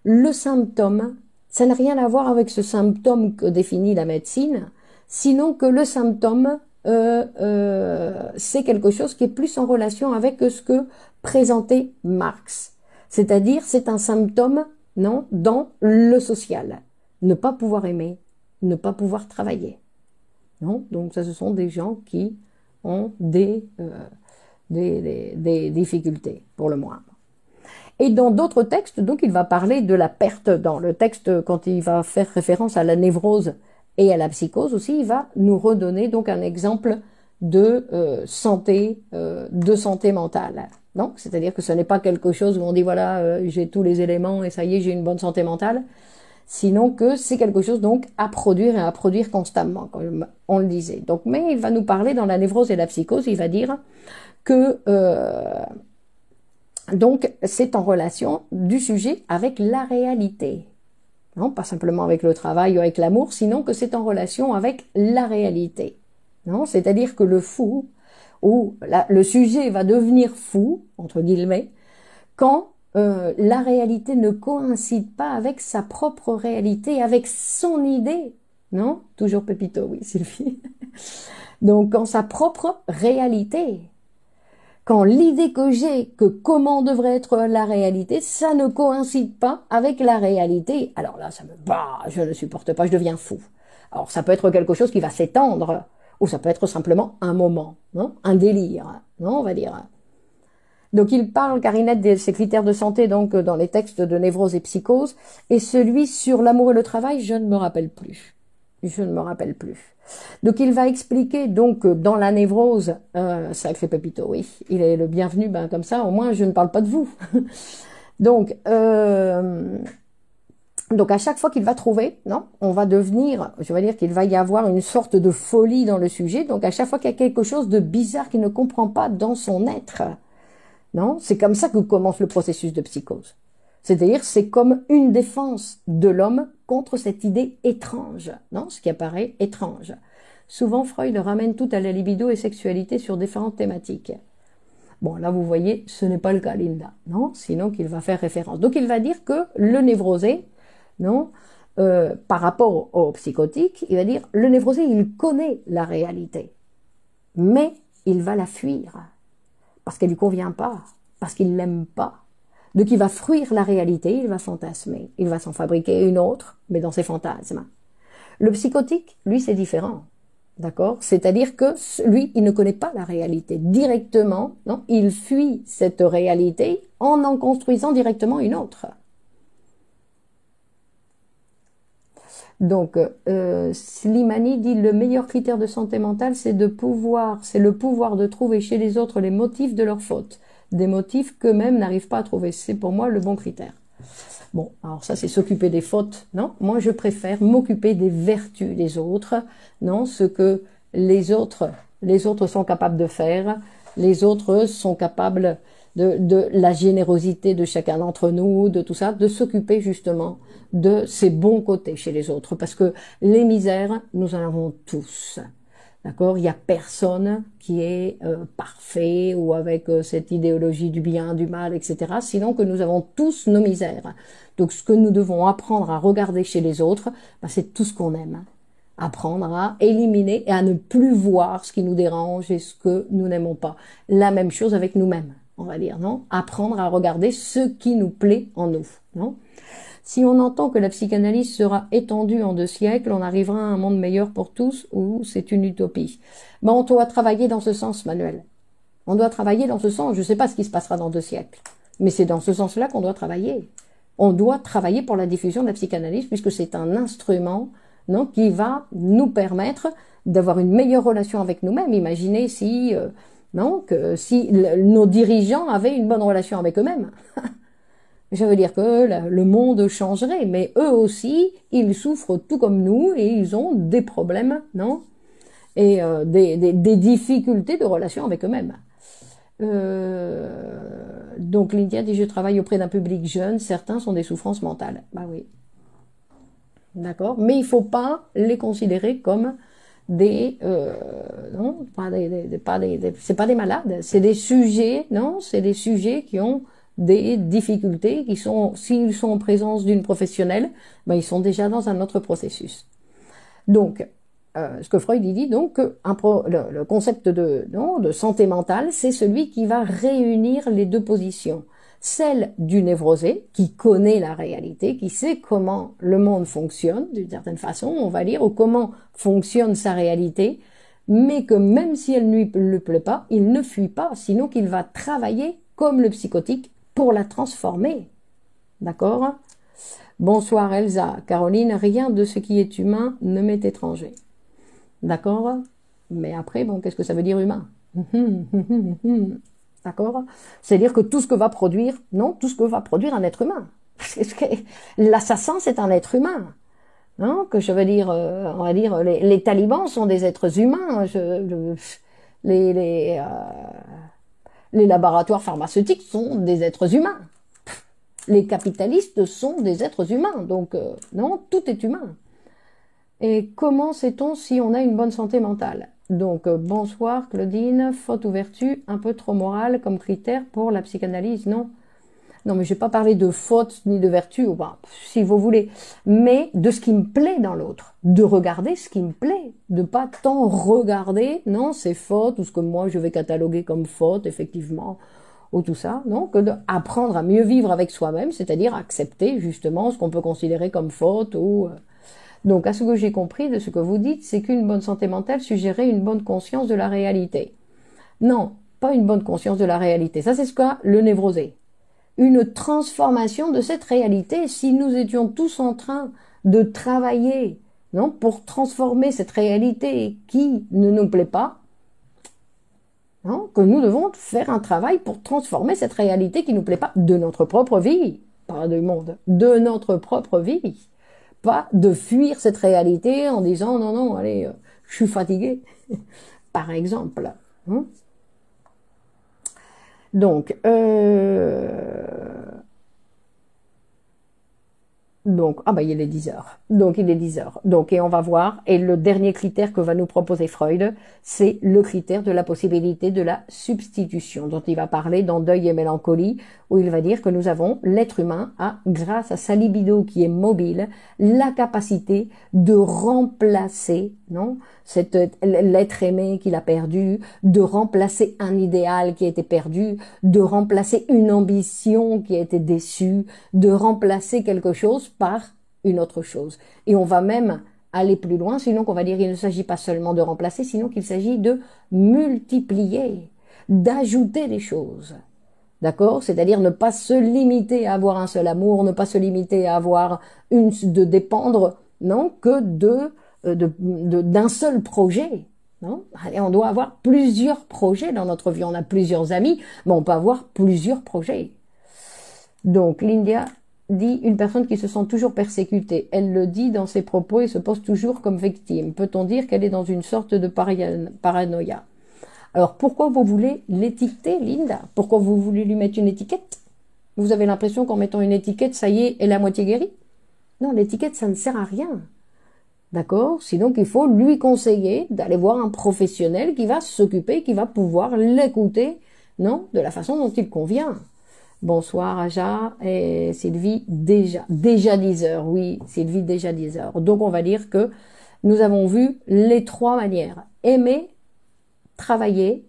le symptôme, ça n'a rien à voir avec ce symptôme que définit la médecine, sinon que le symptôme, c'est quelque chose qui est plus en relation avec ce que présentait Marx. C'est-à-dire, c'est un symptôme, non, dans le social. Ne pas pouvoir aimer, ne pas pouvoir travailler. Non, donc ça, ce sont des gens qui ont des difficultés, pour le moins. Et dans d'autres textes, donc, il va parler de la perte. Dans le texte, quand il va faire référence à la névrose et à la psychose aussi, il va nous redonner donc un exemple de santé mentale. Non, c'est-à-dire que ce n'est pas quelque chose où on dit voilà, j'ai tous les éléments et ça y est, j'ai une bonne santé mentale. Sinon que c'est quelque chose donc à produire et à produire constamment, comme on le disait. Donc, mais il va nous parler dans la névrose et la psychose, il va dire que donc c'est en relation du sujet avec la réalité. Non, pas simplement avec le travail ou avec l'amour, sinon que c'est en relation avec la réalité. Non, c'est-à-dire que le fou, ou le sujet va devenir fou, entre guillemets, quand la réalité ne coïncide pas avec sa propre réalité, avec son idée. Non? Toujours Pépito, oui, Sylvie. Donc, quand sa propre réalité, quand l'idée que j'ai que comment devrait être la réalité, ça ne coïncide pas avec la réalité. Alors là, ça me bat, je ne supporte pas, je deviens fou. Alors, ça peut être quelque chose qui va s'étendre, ou ça peut être simplement un moment, non? Un délire, non, on va dire. Donc il parle, Carinette, de ces critères de santé donc dans les textes de névrose et psychose, et celui sur l'amour et le travail, je ne me rappelle plus. Je ne me rappelle plus. Donc il va expliquer donc dans la névrose, sacré Pépito, oui, il est le bienvenu, ben comme ça au moins je ne parle pas de vous. Donc à chaque fois qu'il va trouver, non, on va devenir, je vais dire qu'il va y avoir une sorte de folie dans le sujet. Donc à chaque fois qu'il y a quelque chose de bizarre qu'il ne comprend pas dans son être. Non, c'est comme ça que commence le processus de psychose. C'est-à-dire, c'est comme une défense de l'homme contre cette idée étrange, non, ce qui apparaît étrange. Souvent, Freud ramène tout à la libido et sexualité sur différentes thématiques. Bon, là, vous voyez, ce n'est pas le cas, Linda, non, sinon qu'il va faire référence. Donc, il va dire que le névrosé, non, par rapport au psychotique, il va dire, le névrosé, il connaît la réalité, mais il va la fuir. Parce qu'elle lui convient pas, parce qu'il l'aime pas. Donc il va fuir la réalité, il va fantasmer, il va s'en fabriquer une autre, mais dans ses fantasmes. Le psychotique, lui, c'est différent, d'accord? C'est-à-dire que lui, il ne connaît pas la réalité directement, non? Il fuit cette réalité en construisant directement une autre. Donc, Slimani dit le meilleur critère de santé mentale, c'est le pouvoir de trouver chez les autres les motifs de leurs fautes, des motifs qu'eux-mêmes n'arrivent pas à trouver. C'est pour moi le bon critère. Bon, alors ça c'est s'occuper des fautes, non? Moi je préfère m'occuper des vertus des autres, non? Ce que les autres sont capables de faire, Les autres sont capables de la générosité de chacun d'entre nous, de tout ça, de s'occuper justement de ces bons côtés chez les autres. Parce que les misères, nous en avons tous. D'accord? Il n'y a personne qui est parfait ou avec cette idéologie du bien, du mal, etc. Sinon que nous avons tous nos misères. Donc ce que nous devons apprendre à regarder chez les autres, ben, c'est tout ce qu'on aime. Apprendre à éliminer et à ne plus voir ce qui nous dérange et ce que nous n'aimons pas. La même chose avec nous-mêmes, on va dire, non? Apprendre à regarder ce qui nous plaît en nous, non? Si on entend que la psychanalyse sera étendue en 2 siècles, on arrivera à un monde meilleur pour tous ou c'est une utopie. Ben, on doit travailler dans ce sens, Manuel. On doit travailler dans ce sens. Je ne sais pas ce qui se passera dans 2 siècles, mais c'est dans ce sens-là qu'on doit travailler. On doit travailler pour la diffusion de la psychanalyse puisque c'est un instrument, non, qui va nous permettre d'avoir une meilleure relation avec nous-mêmes. Imaginez si, si nos dirigeants avaient une bonne relation avec eux-mêmes. Ça veut dire que le monde changerait, mais eux aussi, ils souffrent tout comme nous et ils ont des problèmes, non? Et des difficultés de relation avec eux-mêmes. Donc Lydia dit, je travaille auprès d'un public jeune, certains sont des souffrances mentales. Bah oui. D'accord? Mais il faut pas les considérer comme non, c'est pas des malades, c'est des sujets, non? C'est des sujets qui ont des difficultés, qui sont, s'ils sont en présence d'une professionnelle, ben ils sont déjà dans un autre processus. Donc, ce que Freud dit, donc, le concept de santé mentale, c'est celui qui va réunir les 2 positions. Celle du névrosé, qui connaît la réalité, qui sait comment le monde fonctionne, d'une certaine façon, on va dire, ou comment fonctionne sa réalité, mais que même si elle ne lui plaît pas, il ne fuit pas, sinon qu'il va travailler comme le psychotique pour la transformer. D'accord? Bonsoir Elsa. Caroline, rien de ce qui est humain ne m'est étranger. D'accord? Mais après, bon, qu'est-ce que ça veut dire humain? D'accord? C'est-à-dire que tout ce que va produire, non, tout ce que va produire un être humain. L'assassin, c'est un être humain. Non? Que je veux dire, on va dire, les talibans sont des êtres humains. Les laboratoires pharmaceutiques sont des êtres humains. Les capitalistes sont des êtres humains. Donc, non, tout est humain. Et comment sait-on si on a une bonne santé mentale? Donc, bonsoir Claudine, faute ou vertu, un peu trop morale comme critère pour la psychanalyse, non? Non, mais je vais pas parler de faute ni de vertu, ou ben, si vous voulez, mais de ce qui me plaît dans l'autre, de regarder ce qui me plaît, de pas tant regarder, non, c'est faute, ou ce que moi je vais cataloguer comme faute, effectivement, ou tout ça, non, que d'apprendre à mieux vivre avec soi-même, c'est-à-dire accepter justement ce qu'on peut considérer comme faute ou... Donc, à ce que j'ai compris de ce que vous dites, c'est qu'une bonne santé mentale suggérait une bonne conscience de la réalité. Non, pas une bonne conscience de la réalité. Ça, c'est ce qu'a le névrosé. Une transformation de cette réalité. Si nous étions tous en train de travailler, non, pour transformer cette réalité qui ne nous plaît pas, non, que nous devons faire un travail pour transformer cette réalité qui ne nous plaît pas de notre propre vie, pas du monde, de notre propre vie. Pas de fuir cette réalité en disant non, non, allez, je suis fatigué, par exemple. Donc, ah bah il est 10 heures. Donc il est 10 heures. Donc, et on va voir. Et le dernier critère que va nous proposer Freud, c'est le critère de la possibilité de la substitution, dont il va parler dans Deuil et mélancolie, où il va dire que nous avons, l'être humain a, grâce à sa libido qui est mobile, la capacité de remplacer, non, l'être aimé qu'il a perdu, de remplacer un idéal qui a été perdu, de remplacer une ambition qui a été déçue, de remplacer quelque chose par une autre chose. Et on va même aller plus loin, sinon qu'on va dire qu'il ne s'agit pas seulement de remplacer, sinon qu'il s'agit de multiplier, d'ajouter des choses. D'accord? C'est-à-dire ne pas se limiter à avoir un seul amour, ne pas se limiter à avoir de dépendre, non, que d'un seul projet. Non? Et on doit avoir plusieurs projets dans notre vie. On a plusieurs amis, mais on peut avoir plusieurs projets. Donc, Lydia dit une personne qui se sent toujours persécutée. Elle le dit dans ses propos et se pose toujours comme victime. Peut-on dire qu'elle est dans une sorte de paranoïa? Alors, pourquoi vous voulez l'étiqueter, Linda? Pourquoi vous voulez lui mettre une étiquette? Vous avez l'impression qu'en mettant une étiquette, ça y est, elle est à moitié guérie? Non, l'étiquette, ça ne sert à rien. D'accord? Sinon, il faut lui conseiller d'aller voir un professionnel qui va s'occuper, qui va pouvoir l'écouter, non, de la façon dont il convient. Bonsoir Aja et Sylvie, déjà 10 heures, oui, Sylvie, déjà 10 heures. Donc on va dire que nous avons vu les 3 manières. Aimer, travailler,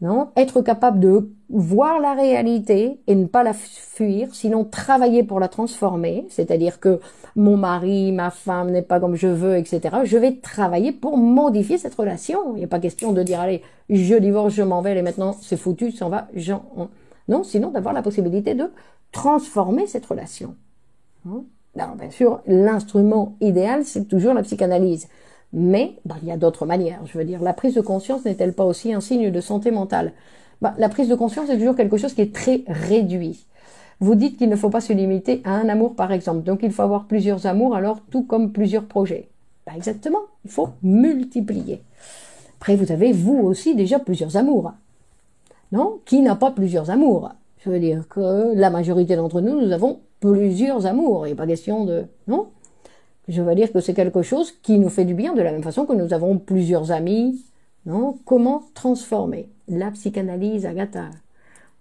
non, être capable de voir la réalité et ne pas la fuir, sinon travailler pour la transformer, c'est-à-dire que mon mari, ma femme n'est pas comme je veux, etc. Je vais travailler pour modifier cette relation. Il n'y a pas question de dire, allez, je divorce, je m'en vais, et maintenant c'est foutu, ça va, non, sinon d'avoir la possibilité de transformer cette relation. Alors bien sûr, l'instrument idéal, c'est toujours la psychanalyse. Mais il y a d'autres manières. Je veux dire, la prise de conscience n'est-elle pas aussi un signe de santé mentale? La prise de conscience est toujours quelque chose qui est très réduit. Vous dites qu'il ne faut pas se limiter à un amour, par exemple. Donc il faut avoir plusieurs amours, alors tout comme plusieurs projets. Exactement, il faut multiplier. Après, vous avez, vous aussi, déjà plusieurs amours. Non? Qui n'a pas plusieurs amours? Je veux dire que la majorité d'entre nous, nous avons plusieurs amours. Il n'est pas question de... Non? Je veux dire que c'est quelque chose qui nous fait du bien, de la même façon que nous avons plusieurs amis. Non? Comment transformer? La psychanalyse, Agatha.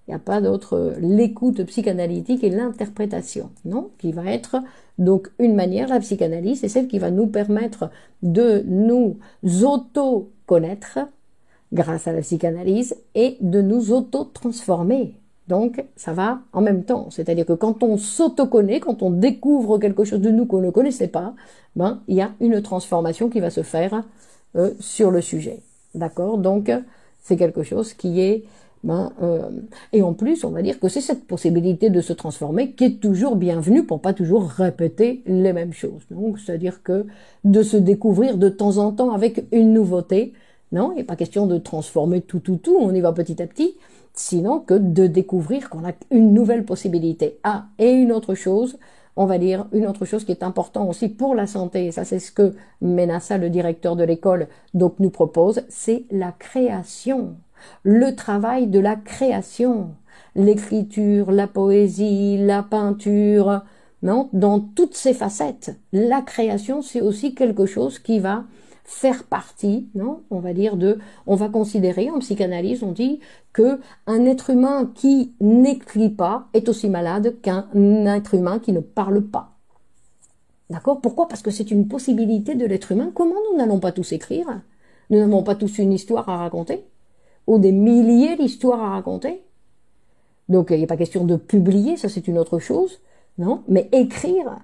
Il n'y a pas d'autre... L'écoute psychanalytique et l'interprétation, non? Qui va être donc une manière, la psychanalyse, c'est celle qui va nous permettre de nous auto-connaître grâce à la psychanalyse et de nous auto-transformer. Donc, ça va en même temps. C'est-à-dire que quand on s'auto-connaît, quand on découvre quelque chose de nous qu'on ne connaissait pas, il y a une transformation qui va se faire sur le sujet. D'accord? Donc, c'est quelque chose qui est... et en plus, on va dire que c'est cette possibilité de se transformer qui est toujours bienvenue pour pas toujours répéter les mêmes choses. Donc, c'est-à-dire que de se découvrir de temps en temps avec une nouveauté. Non, il n'est pas question de transformer tout, on y va petit à petit, sinon que de découvrir qu'on a une nouvelle possibilité. Ah, et une autre chose, on va dire, une autre chose qui est importante aussi pour la santé, et ça c'est ce que Menassa, le directeur de l'école, donc nous propose, c'est la création, le travail de la création, l'écriture, la poésie, la peinture, non, dans toutes ses facettes. La création, c'est aussi quelque chose qui va faire partie, non, on va dire on va considérer en psychanalyse, on dit que un être humain qui n'écrit pas est aussi malade qu'un être humain qui ne parle pas. D'accord? Pourquoi? Parce que c'est une possibilité de l'être humain. Comment nous n'allons pas tous écrire? Nous n'avons pas tous une histoire à raconter? Ou des milliers d'histoires à raconter? Donc il n'est pas question de publier, ça c'est une autre chose, non? Mais écrire,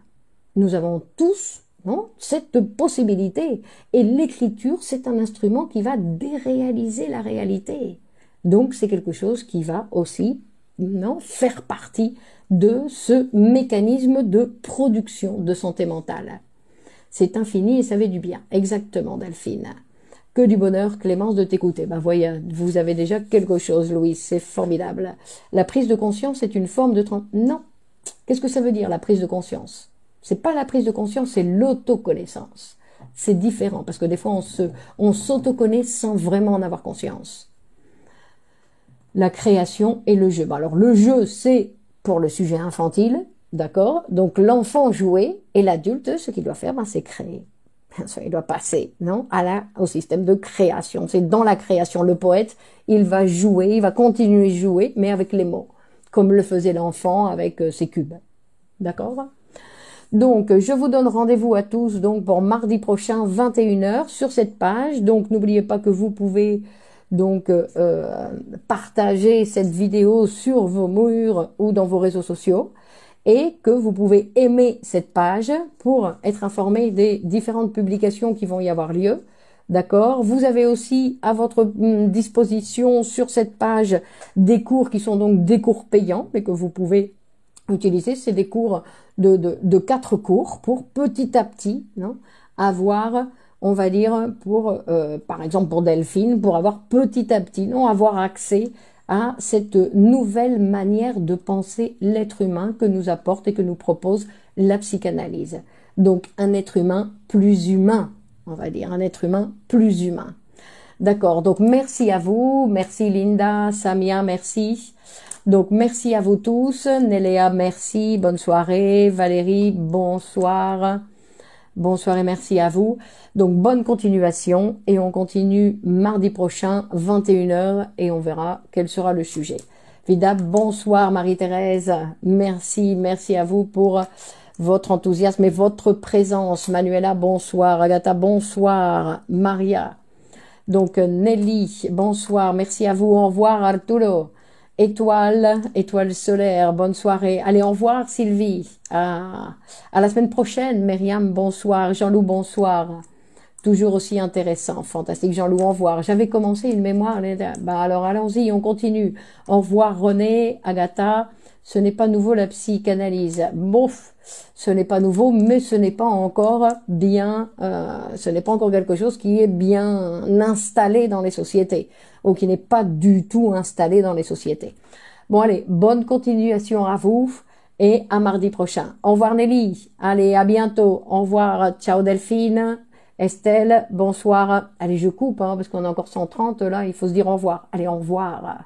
nous avons tous, non, cette possibilité. Et l'écriture, c'est un instrument qui va déréaliser la réalité. Donc, c'est quelque chose qui va aussi, non, faire partie de ce mécanisme de production de santé mentale. C'est infini et ça fait du bien. Exactement, Delphine. Que du bonheur, Clémence, de t'écouter. Voyez, vous avez déjà quelque chose, Louise. C'est formidable. La prise de conscience est une forme de... Non. Qu'est-ce que ça veut dire, la prise de conscience? C'est pas la prise de conscience, c'est l'autoconnaissance. C'est différent, parce que des fois, on s'autoconnaît sans vraiment en avoir conscience. La création et le jeu. Alors, le jeu, c'est pour le sujet infantile, d'accord? Donc, l'enfant jouer, et l'adulte, ce qu'il doit faire, c'est créer. Bien sûr, il doit passer, non, au système de création. C'est dans la création. Le poète, il va jouer, il va continuer de jouer, mais avec les mots, comme le faisait l'enfant avec ses cubes. D'accord? Donc, je vous donne rendez-vous à tous donc pour mardi prochain, 21h, sur cette page. Donc, n'oubliez pas que vous pouvez donc partager cette vidéo sur vos murs ou dans vos réseaux sociaux et que vous pouvez aimer cette page pour être informé des différentes publications qui vont y avoir lieu. D'accord? Vous avez aussi à votre disposition sur cette page des cours qui sont donc des cours payants, mais que vous pouvez utiliser. C'est des cours de 4 cours pour petit à petit, non, avoir, on va dire, pour par exemple pour Delphine, pour avoir petit à petit, non, avoir accès à cette nouvelle manière de penser l'être humain que nous apporte et que nous propose la psychanalyse. Donc un être humain plus humain, on va dire, un être humain plus humain. D'accord, donc merci à vous, merci Linda, Samia, merci. Donc merci à vous tous, Néléa, merci, bonne soirée, Valérie, bonsoir, bonsoir et merci à vous. Donc bonne continuation et on continue mardi prochain, 21h et on verra quel sera le sujet. Vida, bonsoir Marie-Thérèse, merci, merci à vous pour votre enthousiasme et votre présence. Manuela, bonsoir, Agatha, bonsoir, Maria. Donc Nelly, bonsoir, merci à vous, au revoir Arturo. Étoile, étoile solaire, bonne soirée. Allez, au revoir Sylvie. À la semaine prochaine, Myriam, bonsoir. Jean-Loup, bonsoir. Toujours aussi intéressant, fantastique. Jean-Loup, au revoir. J'avais commencé une mémoire, bah alors allons-y, on continue. Au revoir René, Agatha. Ce n'est pas nouveau la psychanalyse. Bouf, ce n'est pas nouveau, mais ce n'est pas encore bien, ce n'est pas encore quelque chose qui est bien installé dans les sociétés, ou qui n'est pas du tout installé dans les sociétés. Bon allez, bonne continuation à vous, et à mardi prochain. Au revoir Nelly, allez, à bientôt. Au revoir, ciao Delphine, Estelle, bonsoir. Allez, je coupe, hein, parce qu'on a encore 130 là, il faut se dire au revoir. Allez, au revoir.